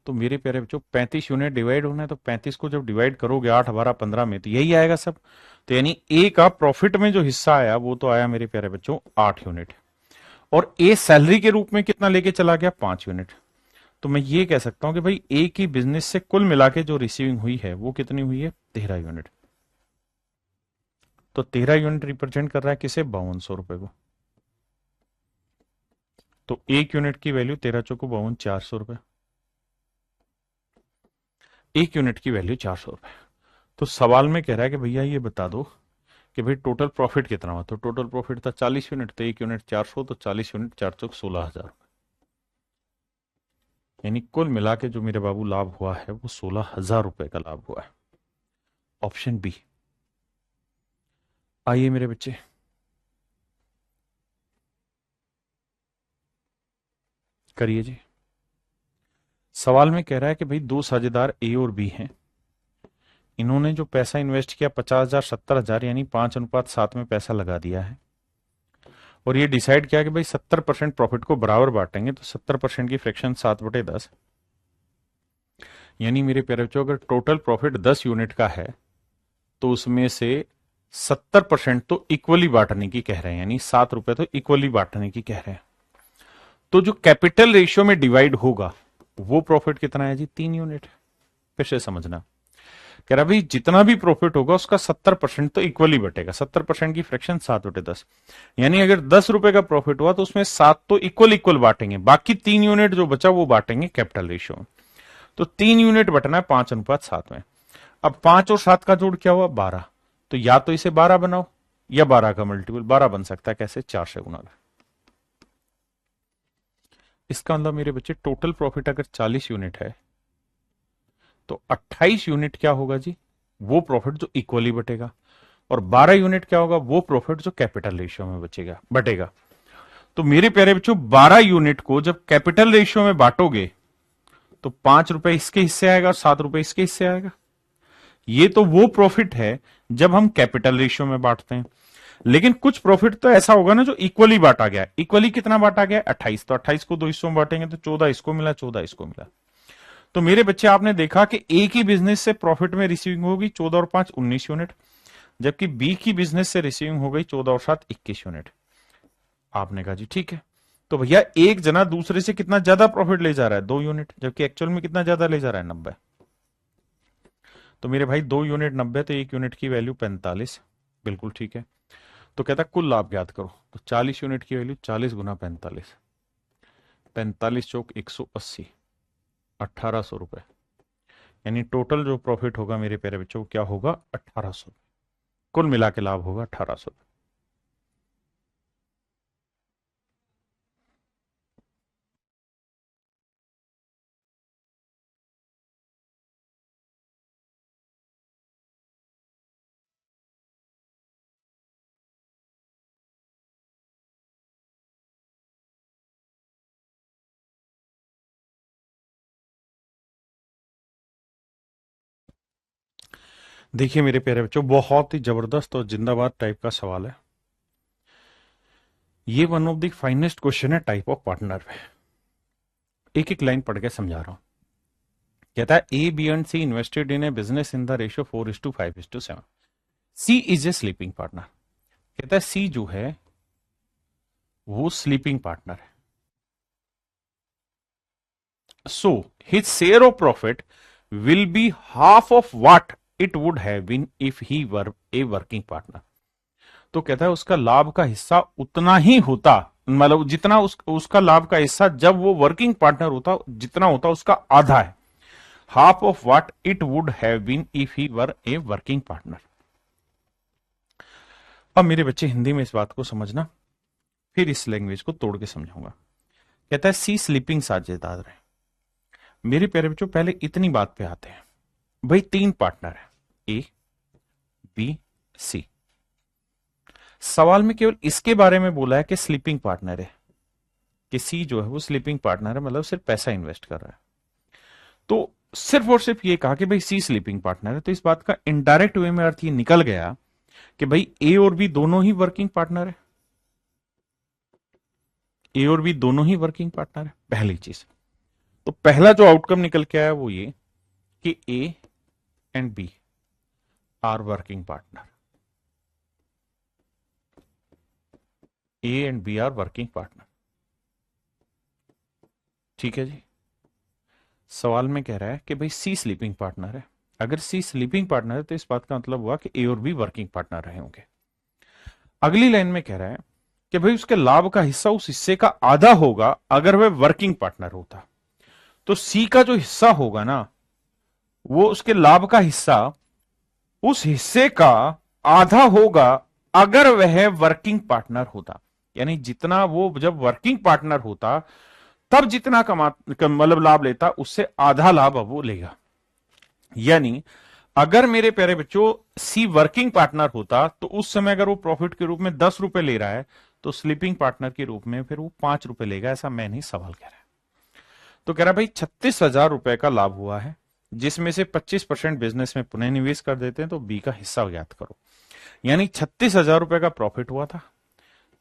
तो मेरे प्यारे बच्चों 35 यूनिट डिवाइड होना है, तो 35 को जब डिवाइड करोगे 8 12 15 में तो यही आएगा सब। तो यानी ए का प्रॉफिट में जो हिस्सा आया वो तो आया मेरे प्यारे बच्चों 8 यूनिट, और ए सैलरी के रूप में कितना लेके चला गया 5 यूनिट। तो मैं ये कह सकता हूं कि भाई ए की बिजनेस से कुल मिला के जो रिसीविंग हुई है वो कितनी हुई है 13 यूनिट। तो 13 यूनिट रिप्रेजेंट कर रहा है किसे 5200 रुपए को। तो 1 यूनिट की वैल्यू 13 चौको 52 400 रुपए, 1 यूनिट की वैल्यू 400 रुपए। तो सवाल में कह रहा है कि भैया ये बता दो कि भाई टोटल प्रॉफिट कितना हुआ। तो टोटल प्रॉफिट था 40 यूनिट, तो 1 यूनिट 400, तो 40 यूनिट 4 चौक 16,000। यानी कुल मिला के जो मेरे बाबू लाभ हुआ है वो 16,000 रुपए का लाभ हुआ है। Option B. आइए मेरे बच्चे, करिए जी। सवाल में कह रहा है कि भाई 2 साझेदार ए और बी हैं, इन्होंने जो पैसा इन्वेस्ट किया 50,000 70,000 यानी 5:7 में पैसा लगा दिया है, और ये डिसाइड किया कि भाई 70% प्रॉफिट को बराबर बांटेंगे। तो 70% की फ्रैक्शन 7/10, यानी मेरे प्यारे बच्चों अगर टोटल प्रॉफिट 10 यूनिट का है तो उसमें से 70% तो इक्वली बांटने की कह रहे हैं, यानी 7 रुपए तो इक्वली बांटने की कह रहे हैं। तो जो कैपिटल रेशियो में डिवाइड होगा वो प्रॉफिट कितना है जी? 3 यूनिट। फिर से समझना, कह रहा भाई जितना भी प्रॉफिट होगा उसका 70% तो इक्वली बटेगा। 70% की फ्रैक्शन 7/10, यानी अगर 10 रुपए का प्रॉफिट हुआ तो उसमें 7 तो इक्वल इक्वल बांटेंगे, बाकी 3 यूनिट जो बचा वो बांटेंगे कैपिटल रेशियो में। तो 3 यूनिट बटना है 5:7 में। अब 5 और 7 का जोड़ क्या हुआ? 12। तो या तो इसे 12 बनाओ या 12 का मल्टीपल 12 बन सकता है। कैसे? 4 से गुना कर। इसका मतलब मेरे बच्चे टोटल प्रॉफिट अगर 40 यूनिट है तो 28 यूनिट क्या होगा जी? वो प्रॉफिट जो इक्वली बटेगा। और 12 यूनिट क्या होगा? वो प्रॉफिट जो कैपिटल रेशियो में बचेगा बटेगा। तो मेरे प्यारे बच्चों 12 यूनिट को जब कैपिटल रेशियो में बांटोगे तो 5 रुपए इसके हिस्से आएगा और 7 रुपए इसके हिस्से आएगा। ये तो वो प्रॉफिट है जब हम कैपिटल रेशियो में बांटते हैं। लेकिन कुछ प्रॉफिट तो ऐसा होगा ना जो इक्वली बांटा गया। इक्वली कितना बांटा गया? 28। तो 28 को 2 हिस्सों में बांटेंगे तो 14 इसको मिला, 14 इसको मिला। तो मेरे बच्चे आपने देखा कि ए की बिजनेस से प्रॉफिट में रिसीविंग होगी 14 और 5 19 यूनिट, जबकि बी की बिजनेस से रिसीविंग हो गई 14 और 7 21 यूनिट। आपने कहा जी ठीक है। तो भैया एक जना दूसरे से कितना ज्यादा प्रॉफिट ले जा रहा है? 2 यूनिट, जबकि एक्चुअल में कितना ज्यादा ले जा रहा है? 90। तो मेरे भाई 2 यूनिट 90 तो 1 यूनिट की वैल्यू 45। बिल्कुल ठीक है। तो कहता है कुल लाभ ज्ञात करो। तो 40 यूनिट की वैल्यू 40 गुना 45, 45 चौक 180, 1800 रुपए। यानी टोटल जो प्रॉफिट होगा मेरे प्यारे बच्चों क्या होगा? 1800। कुल मिला के लाभ होगा 1800। देखिए मेरे प्यारे बच्चों बहुत ही जबरदस्त और जिंदाबाद टाइप का सवाल है। ये one of the finest question है टाइप ऑफ पार्टनर में। एक एक लाइन पढ़ के समझा रहा हूं। कहता है A B and C invested in a business in the ratio 4:5:7। C is a sleeping partner. कहता है सी जो है वो स्लीपिंग पार्टनर है। So his share of profit will be half of what it would have been if he were a working partner. तो कहता है उसका लाभ का हिस्सा उतना ही होता, मतलब जितना उसका लाभ का हिस्सा जब वो वर्किंग पार्टनर होता जितना होता उसका आधा है। Half of what it would have been if he were a working partner. अब मेरे बच्चे हिंदी में इस बात को समझना, फिर इस लैंग्वेज को तोड़ के समझाऊंगा। कहता है सी स्लीपिंग साझेदार है। मेरे प्यारे बच्चों पहले इतनी बात पे आते हैं। भाई 3 पार्टनर है, ए बी सी। सवाल में केवल इसके बारे में बोला है कि स्लीपिंग पार्टनर है, कि सी जो है वो स्लीपिंग पार्टनर है, मतलब सिर्फ पैसा इन्वेस्ट कर रहा है। तो सिर्फ और सिर्फ ये कहा कि भाई सी स्लीपिंग पार्टनर है, तो इस बात का इनडायरेक्ट वे में अर्थ ये निकल गया कि भाई ए और बी दोनों ही वर्किंग पार्टनर है। ए और बी दोनों ही वर्किंग पार्टनर है, पहली चीज। तो पहला जो आउटकम निकल के आया वो ये कि A and B are working partner. A and B are working partner. ठीक है जी। सवाल में कह रहा है कि भाई सी स्लीपिंग पार्टनर है। अगर सी स्लीपिंग पार्टनर है तो इस बात का मतलब हुआ कि ए और बी वर्किंग पार्टनर रहे होंगे। अगली लाइन में कह रहा है कि भाई उसके लाभ का हिस्सा उस हिस्से का आधा होगा अगर वह वर्किंग पार्टनर होता। तो सी का जो हिस्सा होगा ना वो उसके लाभ का हिस्सा उस हिस्से का आधा होगा अगर वह वर्किंग पार्टनर होता। यानी जितना वो जब वर्किंग पार्टनर होता तब जितना मतलब लाभ लेता उससे आधा लाभ अब वो लेगा। यानी अगर मेरे प्यारे बच्चों सी वर्किंग पार्टनर होता तो उस समय अगर वो प्रॉफिट के रूप में 10 रुपए ले रहा है तो स्लीपिंग पार्टनर के रूप में फिर वो 5 रुपए लेगा। ऐसा मैं नहीं, सवाल कह रहा है। तो कह रहा भाई 36,000 रुपए का लाभ हुआ है जिसमें से 25% बिजनेस में पुनः निवेश कर देते हैं, तो बी का हिस्सा ज्ञात करो। यानी 36,000 रुपए का प्रॉफिट हुआ था।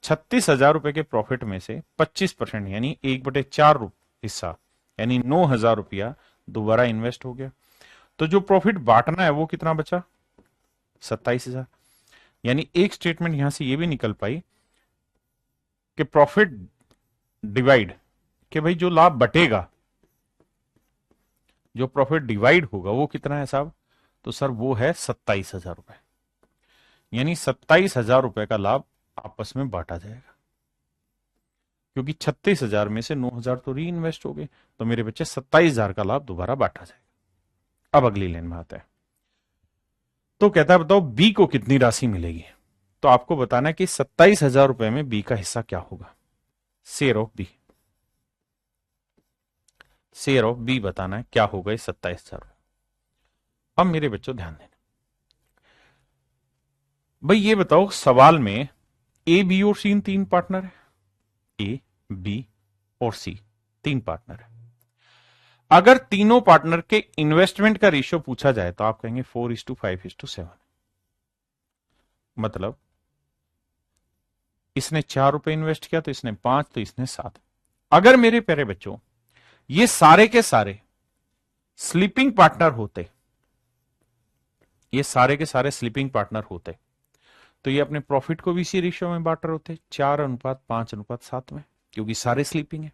36,000 रुपए के प्रॉफिट में से 25% यानी 1/4 हिस्सा यानी 9,000 रुपया दोबारा इन्वेस्ट हो गया। तो जो प्रॉफिट बांटना है वो कितना बचा? 27,000। यानी एक स्टेटमेंट यहां से ये भी निकल पाई कि प्रॉफिट डिवाइड, कि भाई जो लाभ बटेगा, जो प्रॉफिट डिवाइड होगा वो कितना है साहब, तो सर वो है 27,000 रुपए। यानी 27,000 रुपए का लाभ आपस में बांटा जाएगा, क्योंकि 36,000 में से 9,000 तो री इन्वेस्ट हो गए, तो मेरे बच्चे 27,000 का लाभ दोबारा बांटा जाएगा। अब अगली लाइन में आता है, तो कहता है बताओ बी को कितनी राशि मिलेगी। तो आपको बताना है कि 27,000 रुपए में बी का हिस्सा क्या होगा, share of B, share of B बताना है क्या होगा इस 27,000। अब मेरे बच्चों ध्यान देना, भाई ये बताओ सवाल में ए बी और सी तीन पार्टनर है, ए बी और सी तीन पार्टनर है। अगर तीनों पार्टनर के इन्वेस्टमेंट का रेशियो पूछा जाए तो आप कहेंगे 4:5:7। मतलब इसने 4 रुपए इन्वेस्ट किया तो इसने 5, तो इसने 7। अगर मेरे प्यारे बच्चों ये सारे के सारे स्लीपिंग पार्टनर होते, ये सारे के सारे स्लीपिंग पार्टनर होते, तो ये अपने प्रॉफिट को भी इसी रेशियो में बांट रहे होते, 4:5:7 में, क्योंकि सारे स्लीपिंग है।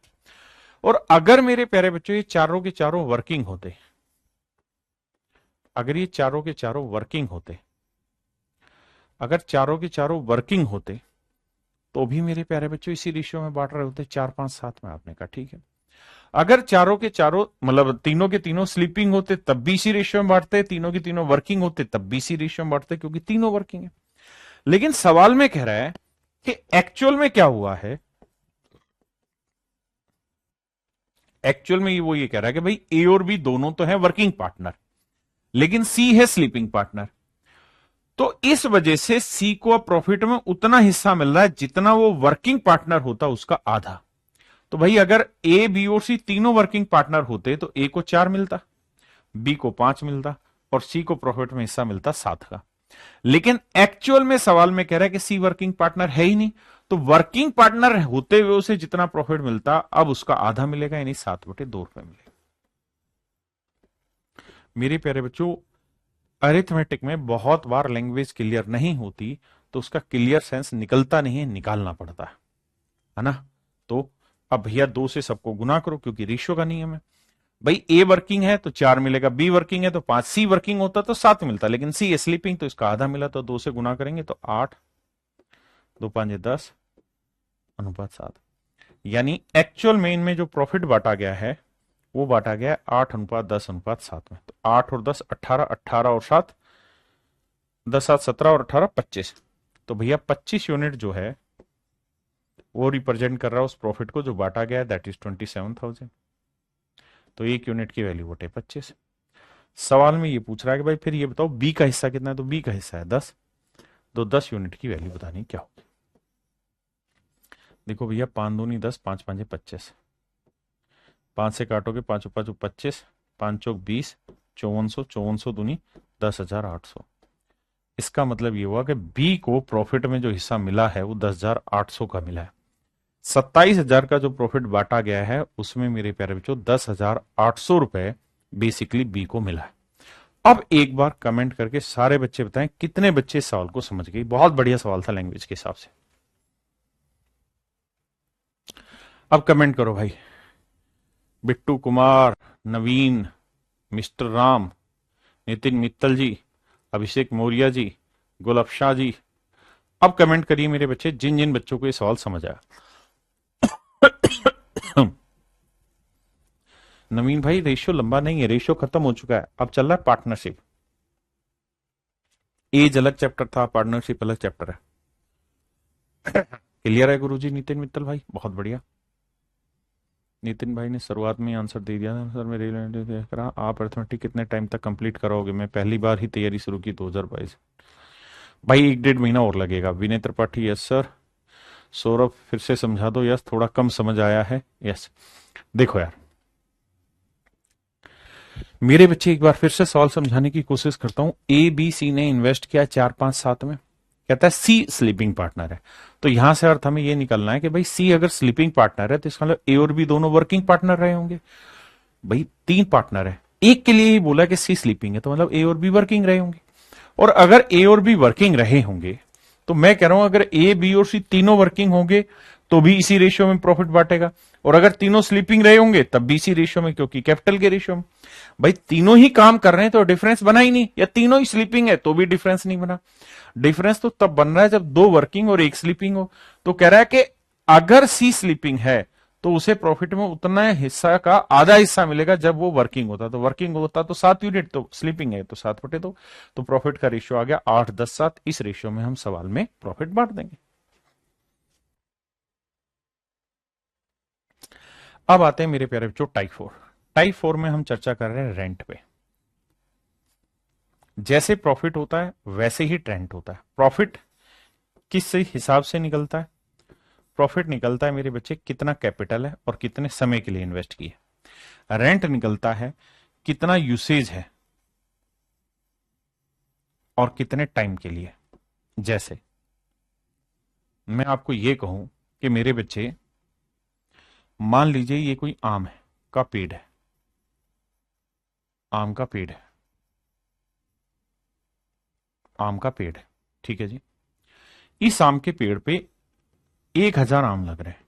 और अगर मेरे प्यारे बच्चों ये चारों के चारों वर्किंग होते, अगर ये चारों के चारों वर्किंग होते, अगर चारों के चारों वर्किंग होते तो भी मेरे प्यारे बच्चों इसी रेशियो में बांट रहे होते, 4:5:7 में। आपने कहा ठीक है। अगर चारों के चारों मतलब तीनों के तीनों स्लीपिंग होते तब भी इसी रेशियो में बांटते, तीनों के तीनों वर्किंग होते तब भी इसी रेशियो में बांटते, क्योंकि तीनों वर्किंग है। लेकिन सवाल में कह रहा है कि एक्चुअल में क्या हुआ है, एक्चुअल में वो ये कह रहा है कि भाई ए और बी दोनों तो है वर्किंग पार्टनर, लेकिन सी है स्लीपिंग पार्टनर। तो इस वजह से सी को अब प्रॉफिट में उतना हिस्सा मिल रहा है जितना वो वर्किंग पार्टनर होता उसका आधा। तो भाई अगर ए बी और सी तीनों वर्किंग पार्टनर होते तो ए को 4 मिलता, बी को 5 मिलता और सी को प्रॉफिट में हिस्सा मिलता 7 का। लेकिन एक्चुअल में सवाल में कह रहा है कि सी वर्किंग पार्टनर है ही नहीं, तो वर्किंग पार्टनर होते हुए उसे जितना प्रॉफिट मिलता अब उसका आधा मिलेगा, यानी 7/2 रुपए मिलेगा। मेरे प्यारे बच्चों अरिथमेटिक में बहुत बार लैंग्वेज क्लियर नहीं होती तो उसका क्लियर सेंस निकलता नहीं है, निकालना पड़ता है ना। तो अब भैया 2 से सबको गुना करो, क्योंकि रेशियो का नियम है। भाई ए वर्किंग है तो 4 मिलेगा, बी वर्किंग है तो 5, सी वर्किंग होता तो 7 मिलता, लेकिन सी स्लीपिंग तो इसका आधा मिला, तो 2 से गुना करेंगे तो 8, 2×5=10/7। यानी एक्चुअल में इनमें जो प्रॉफिट बांटा गया है वो बांटा गया है 8:10:7 में। तो 8 और 10 18, 18 और 7 10 7 17 और 18 25। तो भैया 25 यूनिट जो है वो रिप्रेजेंट कर रहा है उस प्रॉफिट को जो बांटा गया है, दैट इज 27,000। तो 1 यूनिट की वैल्यू बटे 25। सवाल में ये पूछ रहा है कि भाई फिर ये बताओ बी का हिस्सा कितना है, तो बी का हिस्सा है 10। तो 10 यूनिट की वैल्यू बतानी क्या होगी। देखो भैया 5 दूनी 10, 5 5 25, 5 से काटोगे 5 5 25, 5 चौक 20, 5400, 5400 दूनी 10,800। इसका मतलब ये हुआ कि बी को प्रॉफिट में जो हिस्सा मिला है वो 10,800 का मिला है। 27,000 का जो प्रॉफिट बांटा गया है उसमें मेरे प्यारे बच्चों 10,800 रुपए बेसिकली बी को मिला है। अब एक बार कमेंट करके सारे बच्चे बताएं कितने बच्चे इस सवाल को समझ गए। बहुत बढ़िया सवाल था लैंग्वेज के हिसाब से। अब कमेंट करो भाई। बिट्टू कुमार, नवीन, मिस्टर राम, नितिन मित्तल जी, अभिषेक मौर्य जी, गुलाब शाह जी। अब कमेंट करिए मेरे बच्चे जिन जिन बच्चों को ये सवाल समझ आया। नवीन भाई रेशियो लंबा नहीं है, रेशियो खत्म हो चुका है, अब चल रहा है पार्टनरशिप। एज अलग चैप्टर था, पार्टनरशिप अलग चैप्टर है। क्लियर है गुरुजी? नितिन मित्तल भाई बहुत बढ़िया। नितिन भाई ने शुरुआत में आंसर दे दिया था सर, मेरे करा आप अर्थमेटिक कितने टाइम तक कंप्लीट कराओगे? मैं पहली बार ही तैयारी शुरू की 2022। भाई 1-1.5 महीना और लगेगा। विनय त्रिपाठी यस सर। सौरभ फिर से समझा दो। यस थोड़ा कम समझ आया है। यस देखो यार मेरे बच्चे एक बार फिर से सवाल समझाने की कोशिश करता हूं। ए बी सी ने इन्वेस्ट किया 4 5 7 में, कहता है सी स्लीपिंग पार्टनर है। तो यहां से अर्थ हमें यह निकलना है कि भाई सी अगर स्लीपिंग पार्टनर है तो इसका मतलब ए और बी दोनों वर्किंग पार्टनर रहे होंगे। भाई 3 पार्टनर है, एक के लिए ही बोला कि सी स्लीपिंग है, तो मतलब ए और बी वर्किंग रहे होंगे। और अगर ए और बी वर्किंग रहे होंगे तो मैं कह रहा हूं अगर ए बी और सी तीनों वर्किंग होंगे तो भी इसी रेशियो में प्रॉफिट बांटेगा, और अगर तीनों स्लीपिंग रहे होंगे तब भी इसी रेशियो में, क्योंकि कैपिटल के रेशियो में। भाई तीनों ही काम कर रहे हैं तो डिफरेंस बना ही नहीं, या तीनों ही स्लीपिंग है तो भी डिफरेंस नहीं बना। डिफरेंस तो तब बन रहा है जब दो वर्किंग और एक स्लीपिंग हो। तो कह रहा है कि अगर सी स्लीपिंग है तो उसे प्रॉफिट में उतना हिस्सा का आधा हिस्सा मिलेगा जब वो वर्किंग होता। तो वर्किंग होता तो 7 यूनिट, तो स्लीपिंग है तो 7/2। तो प्रॉफिट का रेशियो आ गया 8, 10, 7। इस रेशियो में हम सवाल में प्रॉफिट बांट देंगे। अब आते हैं मेरे प्यारे बच्चों टाइप 4। टाइप 4 में हम चर्चा कर रहे हैं रेंट पे। जैसे प्रॉफिट होता है वैसे ही रेंट होता है। प्रॉफिट किस हिसाब से निकलता है? प्रॉफिट निकलता है मेरे बच्चे कितना कैपिटल है और कितने समय के लिए इन्वेस्ट किए। रेंट निकलता है कितना यूसेज है और कितने टाइम के लिए। जैसे मैं आपको यह कहूं कि मेरे बच्चे मान लीजिए ये कोई आम है का पेड़ है, आम का पेड़ है, आम का पेड़ है, ठीक है जी। इस आम के पेड़ पे 1,000 आम लग रहे हैं,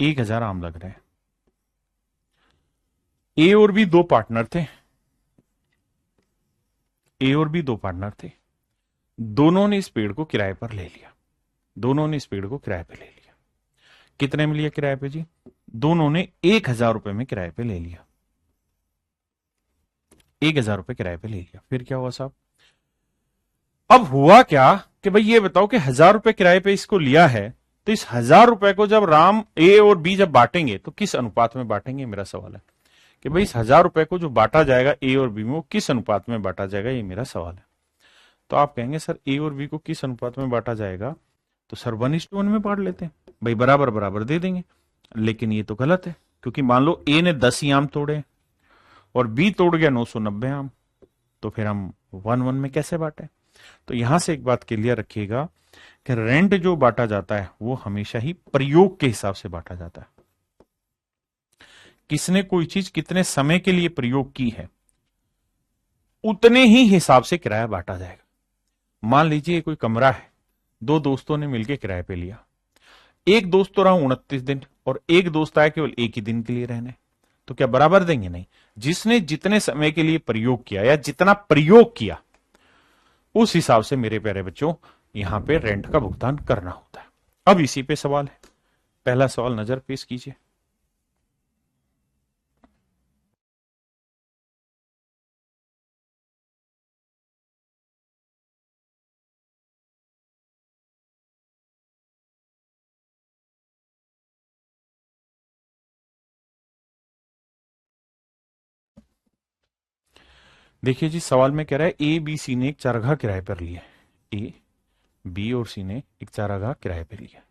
1,000 आम लग रहे हैं। ए और बी दो पार्टनर थे, ए और बी दो पार्टनर थे। दोनों ने इस पेड़ को किराए पर ले लिया, दोनों ने इस पेड़ को किराए पे ले लिया। कितने में लिया किराए पे जी? दोनों ने 1,000 रुपए में किराए पे ले लिया, 1,000 रुपए किराए पे ले लिया। फिर क्या हुआ साहब? अब हुआ क्या कि भाई ये बताओ कि 1,000 रुपए किराए पे इसको लिया है, तो इस 1,000 रुपए को जब राम ए और बी जब बांटेंगे तो किस अनुपात में बांटेंगे, मेरा सवाल है। कि भाई इस 1,000 रुपए को जो बांटा जाएगा ए और बी में, वो किस अनुपात में बांटा जाएगा, ये मेरा सवाल है। तो आप कहेंगे सर ए और बी को किस अनुपात में बांटा जाएगा, तो सर 1:1 में बांट लेते हैं, भाई बराबर बराबर दे देंगे। लेकिन ये तो गलत है, क्योंकि मान लो ए ने 10 ही आम तोड़े और बी तोड़ गया 990 आम, तो फिर हम 1:1 में कैसे बांटे? तो यहां से एक बात क्लियर रखिएगा कि रेंट जो बांटा जाता है वो हमेशा ही प्रयोग के हिसाब से बांटा जाता है। किसने कोई चीज कितने समय के लिए प्रयोग की है उतने ही हिसाब से किराया बांटा जाएगा। मान लीजिए कोई कमरा है, दो दोस्तों ने मिलकर किराए पे लिया। एक दोस्त तो रहा 29 दिन और एक दोस्त आया केवल एक ही दिन के लिए रहने, तो क्या बराबर देंगे? नहीं। जिसने जितने समय के लिए प्रयोग किया या जितना प्रयोग किया उस हिसाब से मेरे प्यारे बच्चों यहां पे रेंट का भुगतान करना होता है। अब इसी पे सवाल है, पहला सवाल नजर पेश कीजिए। देखिए जी, सवाल में कह रहा है ए बी सी ने एक चारागाह किराए पर लिया। ए बी और सी ने एक चारागाह किराए पर लिया।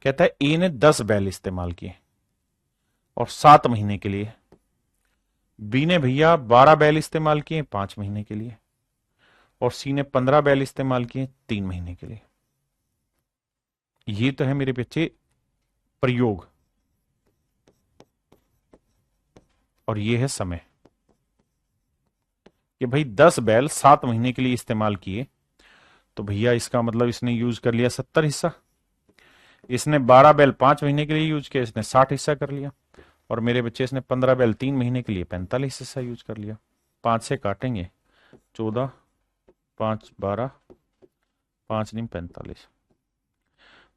कहता है ए ने 10 बैल इस्तेमाल किए और 7 महीने के लिए, बी ने भैया 12 बैल इस्तेमाल किए 5 महीने के लिए, और सी ने 15 बैल इस्तेमाल किए 3 महीने के लिए। ये तो है मेरे बच्चे प्रयोग, और ये है समय। कि भाई 10 बैल 7 महीने के लिए इस्तेमाल किए, तो भैया इसका मतलब इसने यूज कर लिया 70 हिस्सा। इसने 12 बैल 5 महीने के लिए यूज किया, इसने 60 हिस्सा कर लिया। और मेरे बच्चे इसने 15 बैल 3 महीने के लिए 45 हिस्सा यूज कर लिया। 5 से काटेंगे 14, 5 12, 5 नहीं 45।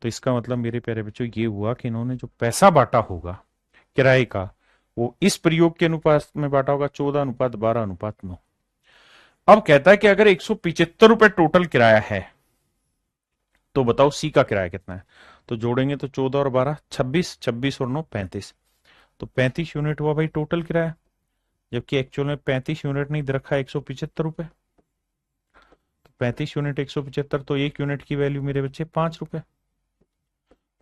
तो इसका मतलब मेरे प्यारे बच्चों ये हुआ कि इन्होंने जो पैसा बांटा होगा किराए का, वो इस प्रयोग के अनुपात में बांटा होगा, 14:12:9। अब कहता है कि अगर 175 रुपए टोटल किराया है तो बताओ सी का किराया कितना है। तो जोड़ेंगे तो 14 और 12 26, 26 और 9 35। तो 35 यूनिट हुआ भाई टोटल किराया, जबकि एक्चुअल में 35 यूनिट नहीं दे रखा है, 175 रुपए। तो 35 यूनिट 175, तो एक यूनिट की वैल्यू मेरे बच्चे 5 रुपए।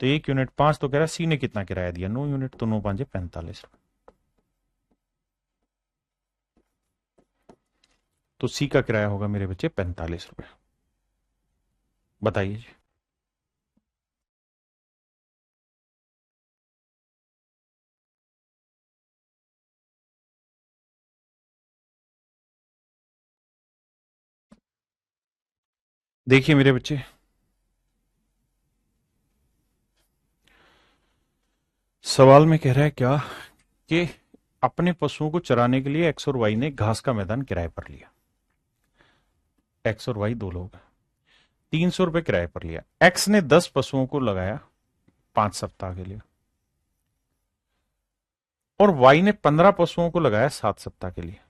तो एक यूनिट 5, तो कह रहा है सी ने कितना किराया दिया 9 यूनिट, तो 9×5 = 45 रुपए। तो सी का किराया होगा मेरे बच्चे 45 रुपए। बताइए जी। देखिए मेरे बच्चे, सवाल में कह रहा है क्या कि अपने पशुओं को चराने के लिए एक्स और वाई ने घास का मैदान किराए पर लिया। एक्स और वाई दो लोग हैं, 300 रुपए किराए पर लिया। एक्स ने 10 पशुओं को लगाया 5 सप्ताह के लिए, और वाई ने 15 पशुओं को लगाया 7 सप्ताह के लिए।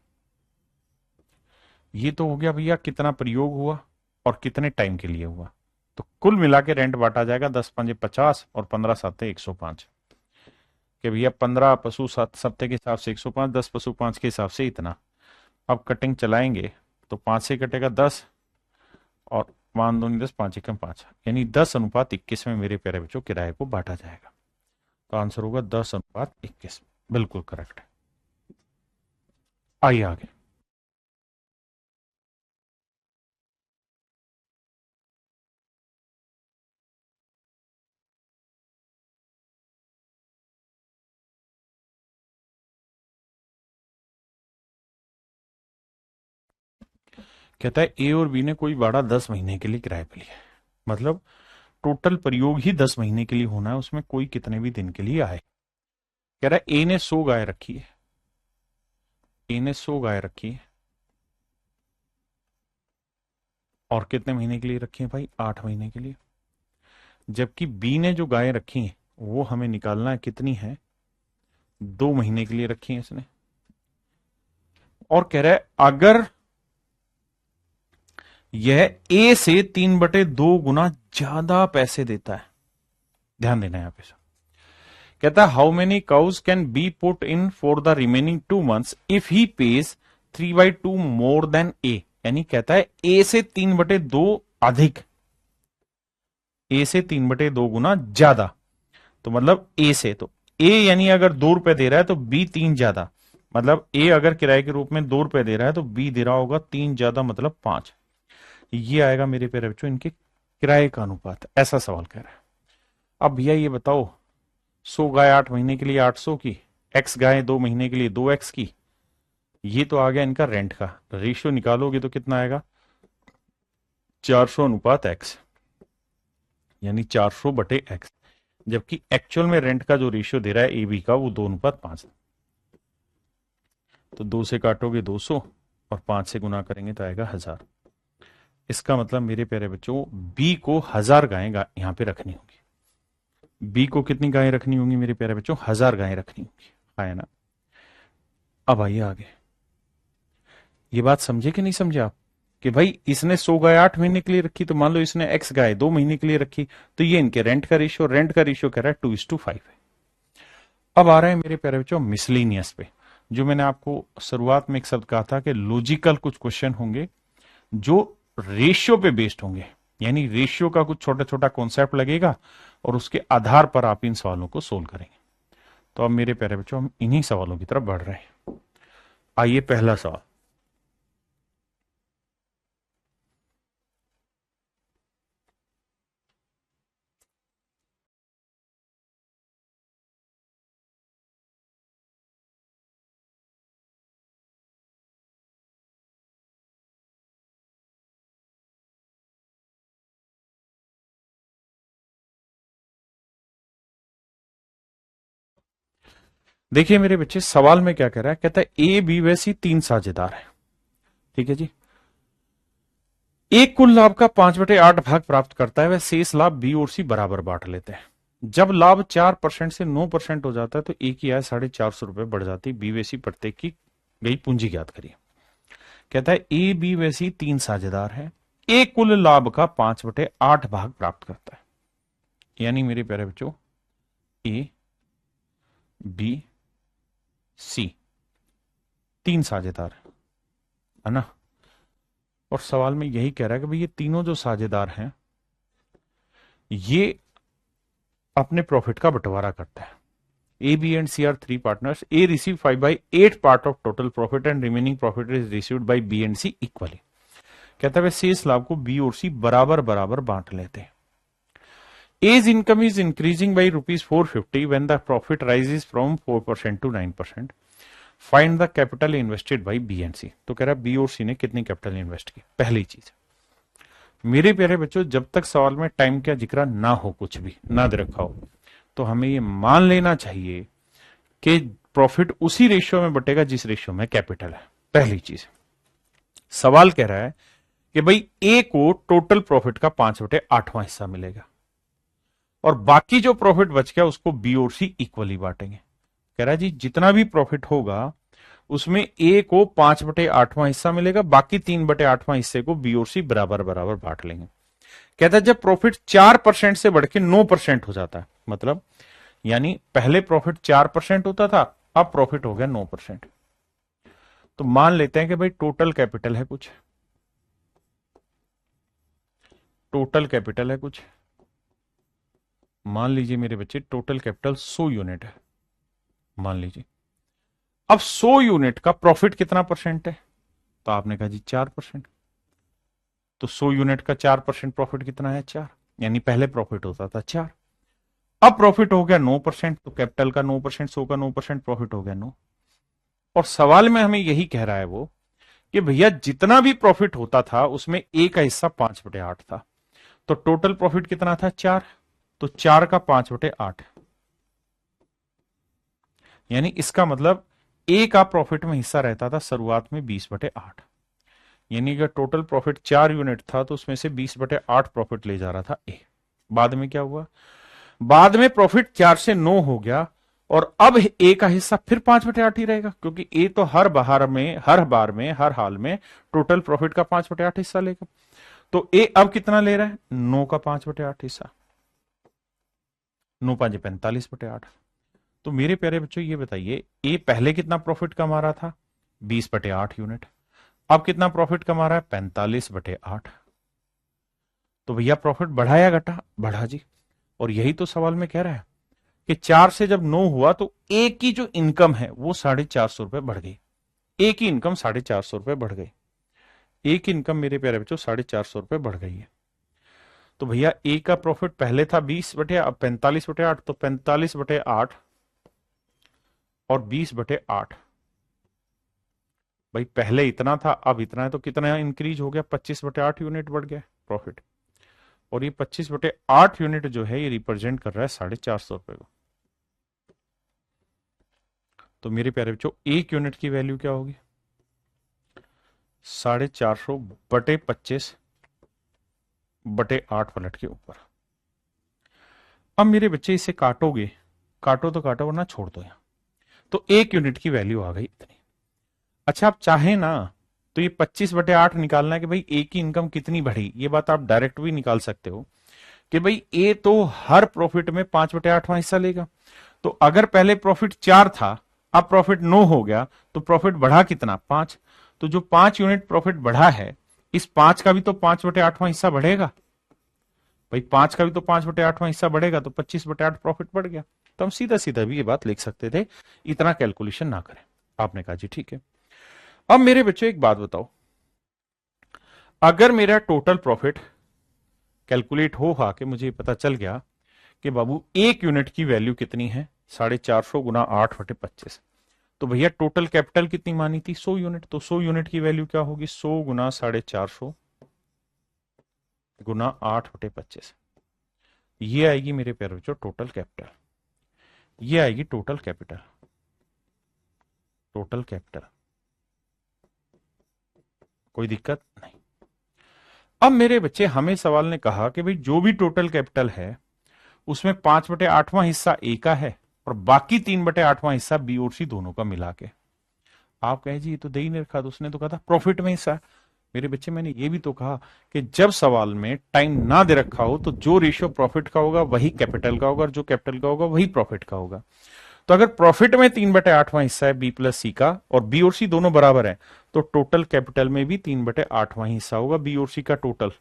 ये तो हो गया भैया कितना प्रयोग हुआ और कितने टाइम के लिए हुआ। तो कुल मिला के रेंट बांटा जाएगा 10 × 5 = 50 और 15 × 7 = 105 कि भैया 15 पशु 7 सप्ताह के हिसाब से 105, 10 पशु 5 के हिसाब से इतना। अब कटिंग चलाएंगे तो 5 से कटेगा 10 और 5 दूनी 10, 5 एकम 5, यानी 10:21 में मेरे प्यारे बच्चों किराए को बांटा जाएगा। तो आंसर होगा 10:21। बिल्कुल करेक्ट है। आइए आगे। कहता है ए और बी ने कोई बाड़ा 10 महीने के लिए किराए पे लिया है। मतलब टोटल प्रयोग ही 10 महीने के लिए होना है, उसमें कोई कितने भी दिन के लिए आए। कह रहा है ए ने 100 गाय रखी है, ए ने 100 गाय रखी है और कितने महीने के लिए रखी है भाई? 8 महीने के लिए। जबकि बी ने जो गाय रखी है वो हमें निकालना है, कितनी है? 2 महीने के लिए रखी है इसने। और कह रहा है अगर यह ए से 3/2 गुना ज्यादा पैसे देता है, ध्यान देना यहां पे सर। कहता है how many cows can be put in for the remaining 2 months if he pays 3/2 more than A. यानी कहता है ए से 3/2 अधिक, ए से 3/2 गुना ज्यादा। तो मतलब ए से, तो ए यानी अगर 2 रुपए दे रहा है तो बी 3 ज्यादा। मतलब ए अगर किराए के रूप में 2 रुपए दे रहा है तो बी दे रहा होगा 3 ज्यादा, मतलब 5। ये आएगा मेरे प्यारे बच्चों इनके किराए का अनुपात। ऐसा सवाल कह रहा है। अब भैया ये बताओ, 100 गाय 8 महीने के लिए 800 की, एक्स गाय 2 महीने के लिए 2x की। ये तो आ गया इनका रेंट का रेशियो। निकालोगे तो कितना आएगा? 400:x, यानी 400/x। जबकि एक्चुअल में रेंट का जो रेशियो दे रहा है एबी का वो 2:5। तो 2 से काटोगे 200 और 5 से गुना करेंगे तो आएगा 1000। इसका मतलब मेरे प्यारे बच्चों बी को 1000 गायें यहां पे रखनी होगी। बी को कितनी गायें रखनी होंगी मेरे प्यारे बच्चों? 1000 गायें रखनी होंगी, है ना। अब आइए आगे। ये बात समझे कि नहीं समझे आप? कि भाई इसने 100 गाय 8 महीने के लिए रखी, तो मान लो इसने एक्स गाय 2 महीने के लिए रखी, तो ये इनके रेंट का रेशियो कह रहा है 2:5 है। अब आ रहे हैं मेरे प्यारे बच्चों मिसलिनियस पे। जो मैंने आपको शुरुआत में एक शब्द कहा था कि लॉजिकल कुछ क्वेश्चन होंगे जो रेशियो पे बेस्ड होंगे, यानी रेशियो का कुछ छोटा छोटा कॉन्सेप्ट लगेगा और उसके आधार पर आप इन सवालों को सोल्व करेंगे। तो अब मेरे प्यारे बच्चों हम इन्हीं सवालों की तरफ बढ़ रहे हैं। आइए पहला सवाल। देखिए मेरे बच्चे सवाल में क्या कह रहा है। कहता है ए बी व सी 3 साझेदार है, ठीक है जी। एक कुल लाभ का 5/8 भाग प्राप्त करता है, वह शेष लाभ बी और सी बराबर बांट लेते हैं। जब लाभ 4% से 9% हो जाता है तो ए की आय 450 रुपए बढ़ जाती है। बी व सी प्रत्येक की गई पूंजी ज्ञात करिए। कहता है ए बी व सी 3 साझेदार है, ए कुल लाभ का 5/8 भाग प्राप्त करता है। यानी मेरे प्यारे बच्चों ए बी सी 3 साझेदार है ना। और सवाल में यही कह रहा है कि भाई ये तीनों जो साझेदार हैं ये अपने प्रॉफिट का बंटवारा करता है। A B and C are 3 partners. A receive 5/8 part of total profit and remaining profit is received by B and C equally. कहता है शेष लाभ को बी और सी बराबर बराबर बांट लेते हैं। As income is increasing by ₹450 when the profit rises from 4% to 9%. Find the capital invested by B and C. तो कह रहा है बी और सी ने कितनी कैपिटल इन्वेस्ट की, पहली चीज। मेरे प्यारे बच्चों, जब तक सवाल में टाइम का जिक्र ना हो, कुछ भी ना दे रखा हो, तो हमें ये मान लेना चाहिए कि प्रॉफिट उसी रेशियो में बटेगा जिस रेशियो में कैपिटल है। पहली चीज, सवाल कह रहा है कि भाई ए को टोटल प्रॉफिट का 5/8वां हिस्सा मिलेगा और बाकी जो प्रॉफिट बच गया उसको बी और सी इक्वली बांटेंगे। कह रहा है जी जितना भी प्रॉफिट होगा उसमें ए को 5/8वां हिस्सा मिलेगा, बाकी 3/8वां हिस्से को बी और सी बराबर बराबर बांट लेंगे। कहता है जब प्रॉफिट 4% से बढ़ के 9% हो जाता है, मतलब यानी पहले प्रॉफिट 4% होता था, अब प्रॉफिट हो गया 9%, तो मान लेते हैं कि भाई टोटल कैपिटल है कुछ, टोटल कैपिटल है कुछ, मान लीजिए मेरे बच्चे टोटल कैपिटल 100 यूनिट है, मान लीजिए। अब 100 यूनिट का प्रॉफिट कितना परसेंट है? तो आपने कहा जी 4%। तो 100 यूनिट का 4% प्रॉफिट कितना है? 4। यानी पहले प्रॉफिट होता था 4, अब प्रॉफिट हो गया 9%, तो कैपिटल का 9%, 100 का 9%, प्रॉफिट हो गया 9। और सवाल में हमें यही कह रहा है वो कि भैया जितना भी प्रॉफिट होता था उसमें ए का हिस्सा 5/8 था, तो टोटल प्रॉफिट कितना था? 4। तो 4 का 5/8, यानी इसका मतलब ए का प्रॉफिट में हिस्सा रहता था शुरुआत में 20/8, यानी अगर टोटल प्रॉफिट 4 यूनिट था तो उसमें से 20/8 प्रॉफिट ले जा रहा था ए। बाद में क्या हुआ? बाद में प्रॉफिट 4 से 9 हो गया और अब ए का हिस्सा फिर 5/8 ही रहेगा, क्योंकि ए तो हर हर हाल में टोटल प्रॉफिट का 5/8 हिस्सा लेगा। तो ए अब कितना ले रहा है? 9 का 5/8 हिस्सा, 9 5 45/8। तो मेरे प्यारे बच्चों ये बताइए, ए पहले कितना प्रॉफिट कमा रहा था? 20/8 यूनिट। अब कितना प्रॉफिट कमा रहा है? 45/8। तो भैया प्रॉफिट बढ़ा या घटा? बढ़ा जी। और यही तो सवाल में कह रहा है कि 4 से जब 9 हुआ तो ए की जो इनकम है वो 450 रुपए बढ़ गई। ए की इनकम 450 रुपए बढ़ गई। ए की इनकम मेरे प्यारे बच्चों 450 रुपए बढ़ गई है। तो भैया ए का प्रॉफिट पहले था 45/8, तो 45/8 और 20/8, भाई पहले इतना था अब इतना है, तो कितना इंक्रीज हो गया? 25/8 यूनिट बढ़ गया प्रॉफिट। और ये 25/8 यूनिट जो है ये रिप्रेजेंट कर रहा है 450 रुपए को। तो मेरे प्यारे बच्चों एक यूनिट की वैल्यू क्या होगी? 450/25/8 पलट के ऊपर। अब मेरे बच्चे इसे काटोगे, काटो तो काटो वरना छोड़ दो यहां। तो एक यूनिट की वैल्यू आ गई इतनी। अच्छा आप चाहें ना तो ये 25/8 निकालना है कि भाई ए की इनकम कितनी बढ़ी, ये बात आप डायरेक्ट भी निकाल सकते हो कि भाई ए तो हर प्रॉफिट में 5/8वां हिस्सा लेगा। तो अगर पहले प्रॉफिट 4 था, अब प्रॉफिट 9 हो गया, तो प्रॉफिट बढ़ा कितना? 5। तो जो 5 यूनिट प्रॉफिट बढ़ा है, इस 5 का भी तो 5/8वां हिस्सा बढ़ेगा। भाई 5 का भी तो 5/8वां हिस्सा बढ़ेगा, तो 25/8 प्रॉफिट बढ़ गया। तो हम सीधा सीधा भी ये बात लिख सकते थे, इतना कैलकुलेशन ना करें। आपने कहा जी ठीक है। अब मेरे बच्चों एक बात बताओ, अगर मेरा टोटल प्रॉफिट कैलकुलेट हो कि मुझे पता चल गया कि बाबू एक यूनिट की वैल्यू कितनी है? 450 गुना 8/25, तो भैया टोटल कैपिटल कितनी मानी थी? 100 यूनिट। तो 100 यूनिट की वैल्यू क्या होगी? 100 गुना 450 गुना 8/25, ये आएगी मेरे प्यारे बच्चों टोटल कैपिटल। ये आएगी टोटल कैपिटल, टोटल कैपिटल। कोई दिक्कत नहीं। अब मेरे बच्चे हमें सवाल ने कहा कि भाई जो भी टोटल कैपिटल है उसमें 5/8वां हिस्सा ए का है और बाकी 3/8वां हिस्सा बी और सी दोनों का मिला के। आप कहे जी ये तो दे ही नहीं रखा, तो उसने तो कहा था प्रॉफिट में हिस्सा। मेरे बच्चे मैंने ये भी तो कहा कि जब सवाल में टाइम ना दे रखा हो तो जो रेशियो प्रॉफिट का होगा वही कैपिटल का होगा और जो कैपिटल का होगा वही प्रॉफिट का होगा। तो अगर प्रॉफिट में 3/8वां हिस्सा है बी प्लस सी का और बी और सी दोनों बराबर है, तो टोटल कैपिटल में भी 3/8वां हिस्सा होगा बी और सी का टोटल।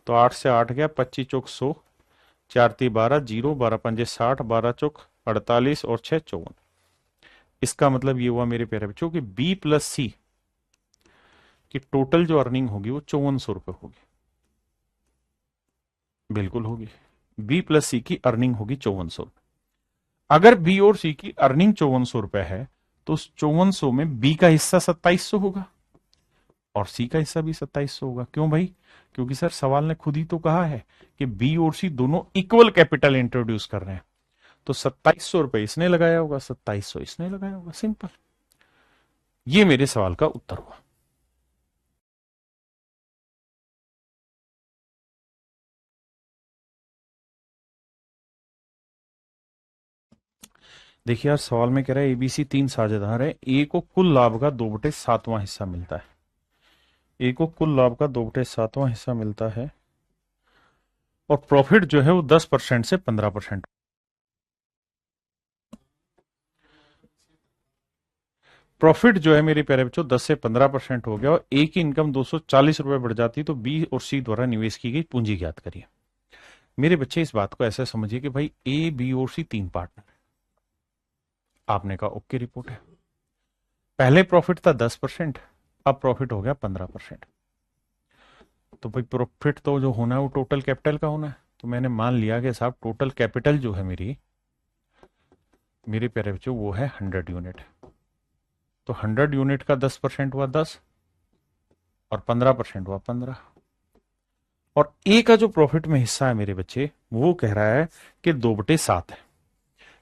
तो 8 से 8 गया, 25 चौक 100, 4 3 12, 0 12 पंजे 60, 12 चौक 48 और 6 54। इसका मतलब ये हुआ मेरे प्यारे बच्चों कि बी प्लस सी की टोटल जो अर्निंग होगी वो 5400 रुपए होगी। बिल्कुल होगी, बी प्लस सी की अर्निंग होगी 5400। अगर बी और सी की अर्निंग 5400 रुपए है तो उस 5400 में बी का हिस्सा 2700 होगा। और सी का हिस्सा भी 2700 होगा। क्यों भाई? क्योंकि सर सवाल ने खुद ही तो कहा है कि बी और सी दोनों इक्वल कैपिटल इंट्रोड्यूस कर रहे हैं, तो 2700 रुपए इसने लगाया होगा, 2700 इसने लगाया होगा, सिंपल। ये मेरे सवाल का उत्तर हुआ। देखिए यार, सवाल में कह रहा है एबीसी तीन साझेदार है, ए को कुल लाभ का 2/7वां हिस्सा मिलता है। ए को कुल लाभ का 2/7वां हिस्सा मिलता है, और प्रॉफिट जो है वो 10% से 15%। प्रॉफिट जो है मेरे प्यारे बच्चों 10 से 15% हो गया, और ए की इनकम 240 रुपए बढ़ जाती, तो बी और सी द्वारा निवेश की गई पूंजी ज्ञात करिए। मेरे बच्चे इस बात को ऐसे समझिए कि भाई ए बी और सी तीन पार्टनर, आपने कहा ओके रिपोर्ट है। पहले प्रॉफिट था 10%, अब प्रॉफिट हो गया 15%। तो भाई प्रॉफिट तो जो होना है वो टोटल कैपिटल का होना है, तो मैंने मान लिया कि साहब टोटल कैपिटल जो है मेरी, मेरे प्यारे बच्चों वो है 100 यूनिट। तो 100 यूनिट का 10% हुआ 10, और 15% हुआ 15। और ए का जो प्रॉफिट में हिस्सा है मेरे बच्चे, वो कह रहा है कि 2/7 है,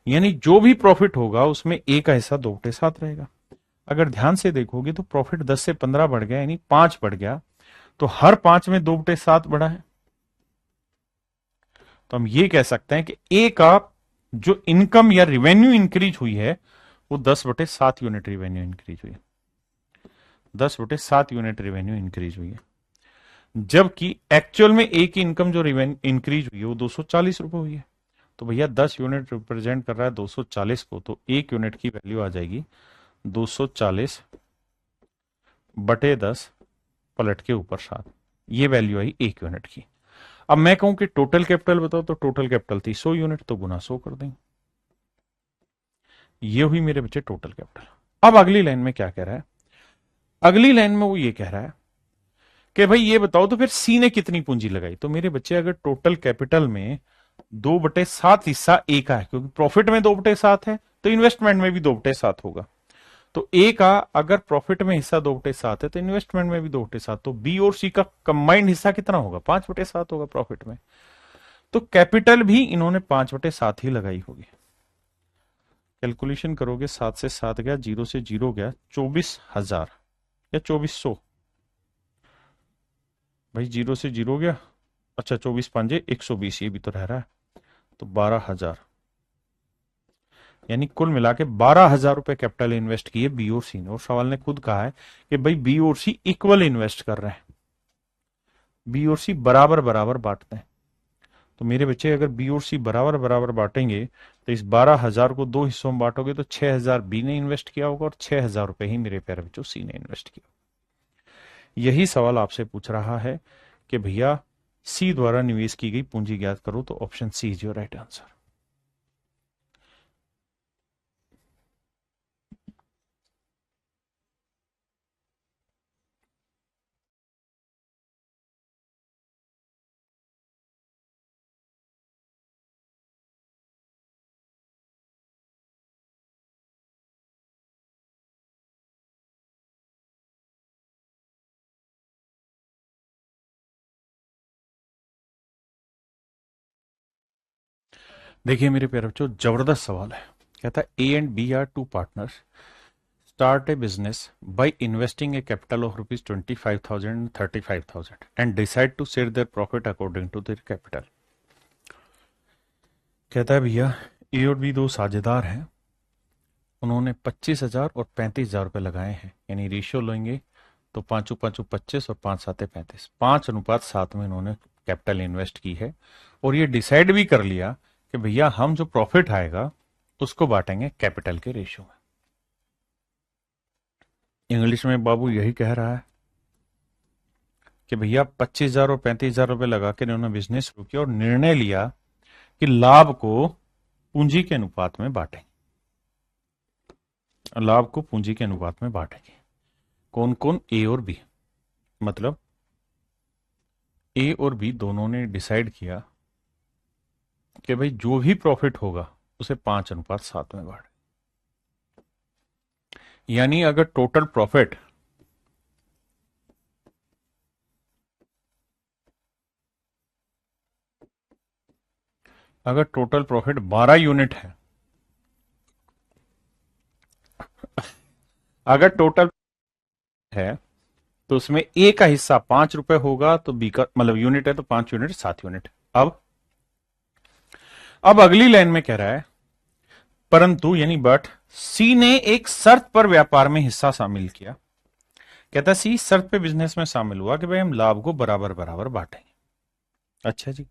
यानी जो भी प्रॉफिट होगा उसमें ए का हिस्सा 2/7 रहेगा। अगर ध्यान से देखोगे तो प्रॉफिट 10 से 15 बढ़ गया, यानी 5 बढ़ गया, तो हर 5 में 2/7 बढ़ा है। तो हम ये कह सकते हैं कि ए का जो इनकम या रिवेन्यू इंक्रीज हुई है वो 10/7 यूनिट रिवेन्यू इंक्रीज हुई है, 10/7 यूनिट रिवेन्यू इंक्रीज हुई है। जबकि एक्चुअल में ए की इनकम जो इंक्रीज हुई है वो 240 रुपए हुई है। तो भैया 10 यूनिट रिप्रेजेंट कर रहा है 240 को, तो 1 यूनिट की वैल्यू आ जाएगी 240/10 पलट के ऊपर 7। ये वैल्यू आई 1 यूनिट की। अब मैं कहूं कि टोटल कैपिटल बताओ, तो टोटल कैपिटल थी 100 यूनिट, तो गुना 100 कर देंगे। ये हुई मेरे बच्चे टोटल कैपिटल। अब अगली लाइन में क्या कह रहा है? अगली लाइन में वो ये कह रहा है कि भाई ये बताओ तो फिर सी ने कितनी पूंजी लगाई। तो मेरे बच्चे अगर टोटल कैपिटल में 2/7 हिस्सा ए का है, क्योंकि प्रॉफिट में 2/7 है, तो इन्वेस्टमेंट में भी 2/7 होगा। तो ए का अगर प्रॉफिट में हिस्सा 2/7 है, तो इन्वेस्टमेंट में भी 2/7, तो बी और सी का कंबाइंड हिस्सा कितना होगा? 5/7 होगा प्रॉफिट में। तो कैपिटल भी इन्होंने 5/7 ही लगाई होगी। कैलकुलेशन करोगे, 7 से 7 गया, 0 से 0 गया, 24,000 या 2400। भाई 0 से 0 गया, अच्छा 24×5 = 120, ये भी तो रह रहा है, तो 12,000, यानी कुल मिला के 12,000 रुपए कैपिटल इन्वेस्ट किए बी और सी ने। और सवाल ने खुद कहा है कि भाई बी और सी इक्वल इन्वेस्ट कर रहे हैं, बी और सी बराबर बराबर बांटते हैं। तो मेरे बच्चे अगर बी और सी बराबर बराबर बांटेंगे, तो इस 12,000 को दो हिस्सों में बांटोगे तो 6,000 बी ने इन्वेस्ट किया होगा, और 6,000 रुपए ही मेरे प्यारे बच्चों सी ने इन्वेस्ट किया। यही सवाल आपसे पूछ रहा है कि भैया सी द्वारा निवेश की गई पूंजी ज्ञात करो, तो option C is your right answer. देखिए मेरे प्यारे बच्चों, जबरदस्त सवाल है। कहता है A and B are two partners start a business by investing a capital of rupees 25,000 and 35,000 and decide to share their profit according to their capital। कहता है भैया ए और बी दो साझेदार हैं, उन्होंने 25,000 और 35,000 रुपए लगाए हैं, यानी रेशियो लेंगे तो 5×5 = 25 और 5×7 = 35, 5:7 में इन्होंने कैपिटल इन्वेस्ट की है। और ये डिसाइड भी कर लिया कि भैया हम जो प्रॉफिट आएगा उसको बांटेंगे कैपिटल के रेशियो में। इंग्लिश में बाबू यही कह रहा है कि भैया 25,000 और 35,000 रुपए लगा के इन्होंने बिजनेस शुरू किया और निर्णय लिया कि लाभ को पूंजी के अनुपात में बांटेंगे, लाभ को पूंजी के अनुपात में बांटेंगे। कौन कौन? ए और बी। मतलब ए और बी दोनों ने डिसाइड किया कि भाई जो भी प्रॉफिट होगा उसे 5:7 में बांटे। यानी अगर टोटल प्रॉफिट अगर टोटल प्रॉफिट 12 यूनिट है, अगर टोटल है तो उसमें ए का हिस्सा 5 रुपए होगा, तो बी का मतलब यूनिट है तो 5 यूनिट 7 यूनिट। अब अगली लाइन में कह रहा है परंतु यानी बट सी ने एक शर्त पर व्यापार में हिस्सा शामिल किया। कहता है सी शर्त पे बिजनेस में शामिल हुआ कि भाई हम लाभ को बराबर बराबर बांटेंगे। अच्छा जी,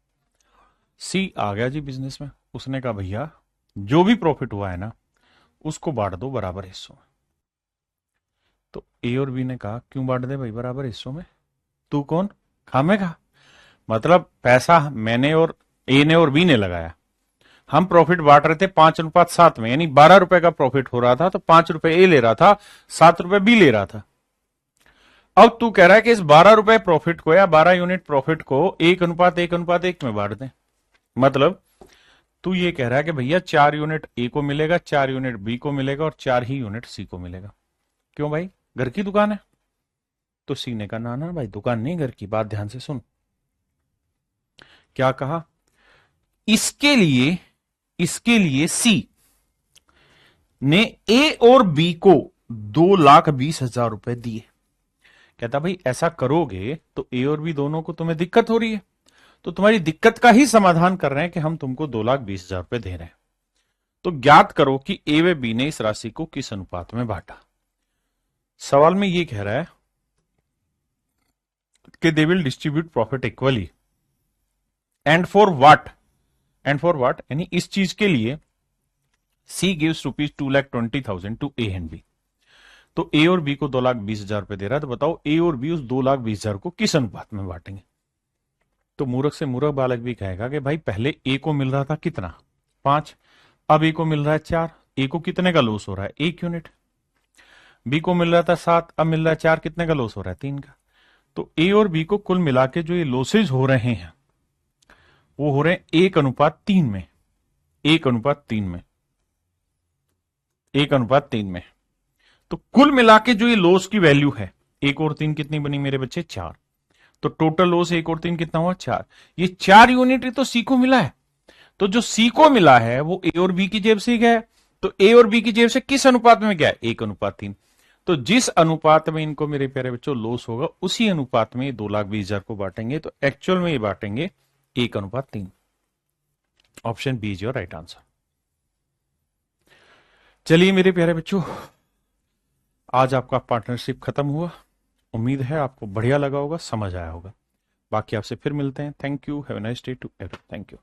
सी आ गया जी बिजनेस में, उसने कहा भैया जो भी प्रॉफिट हुआ है ना उसको बांट दो बराबर हिस्सों में। तो ए और बी ने कहा क्यों बांट दे भाई बराबर हिस्सों में, तू कौन खामेगा, मतलब पैसा मैंने और ए ने और बी ने लगाया, हम प्रॉफिट बांट रहे थे 5:7 में, यानी 12 रुपए का प्रॉफिट हो रहा था तो 5 रुपए ए ले रहा था, 7 रुपए बी ले रहा था। अब तू कह रहा है कि इस 12 रुपए प्रॉफिट को या 12 यूनिट प्रॉफिट को 1:1:1 में बांट दें। मतलब तू ये कह रहा है कि भैया 4 यूनिट ए को मिलेगा, 4 यूनिट बी को मिलेगा और 4 ही यूनिट सी को मिलेगा। क्यों भाई, घर की दुकान है? तो सी ने कहा ना ना भाई दुकान नहीं घर की, बात ध्यान से सुन। क्या कहा, इसके लिए सी ने ए और बी को 2,20,000 रुपए दिए। कहता भाई ऐसा करोगे तो ए और बी दोनों को तुम्हें दिक्कत हो रही है, तो तुम्हारी दिक्कत का ही समाधान कर रहे हैं कि हम तुमको 2,20,000 रुपए दे रहे हैं। तो ज्ञात करो कि ए व बी ने इस राशि को किस अनुपात में बांटा। सवाल में ये कह रहा है कि they will distribute profit equally and for what, यानी इस चीज के लिए C gives ₹2,20,000 to A and B. तो ए और बी को 2,20,000 रुपए दे रहा है, तो बताओ ए और बी उस 2,20,000 को किस अनुपात में बांटेंगे। तो मूर्ख से मूर्ख बालक भी कहेगा कि भाई पहले ए को मिल रहा था कितना 5, अब ए को मिल रहा है 4, ए को कितने का लॉस हो रहा है 1 यूनिट। बी को मिल रहा था 7, अब मिल रहा है 4, कितने का लॉस हो रहा है 3 का। तो ए और बी को कुल मिला के जो ये लॉसेज हो रहे हैं वो हो रहे हैं 1:3 में, 1:3 में, 1:3 में। तो कुल मिला के जो ये लॉस की वैल्यू है 1 और 3 कितनी बनी मेरे बच्चे 4, तो टोटल लॉस 1 और 3 कितना हुआ 4। ये 4 यूनिट तो सी को मिला है, तो जो सी को मिला है वो ए और बी की जेब से गया है, तो ए और बी की जेब से किस अनुपात में गया 1:3। तो जिस अनुपात में इनको मेरे प्यारे बच्चों लॉस होगा उसी अनुपात में 2,20,000 को बांटेंगे, तो एक्चुअल में ये बांटेंगे 1:3। Option B is your right answer. चलिए मेरे प्यारे बच्चों, आज आपका पार्टनरशिप खत्म हुआ, उम्मीद है आपको बढ़िया लगा होगा, समझ आया होगा। बाकी आपसे फिर मिलते हैं। Thank you, have a nice day to every, thank you.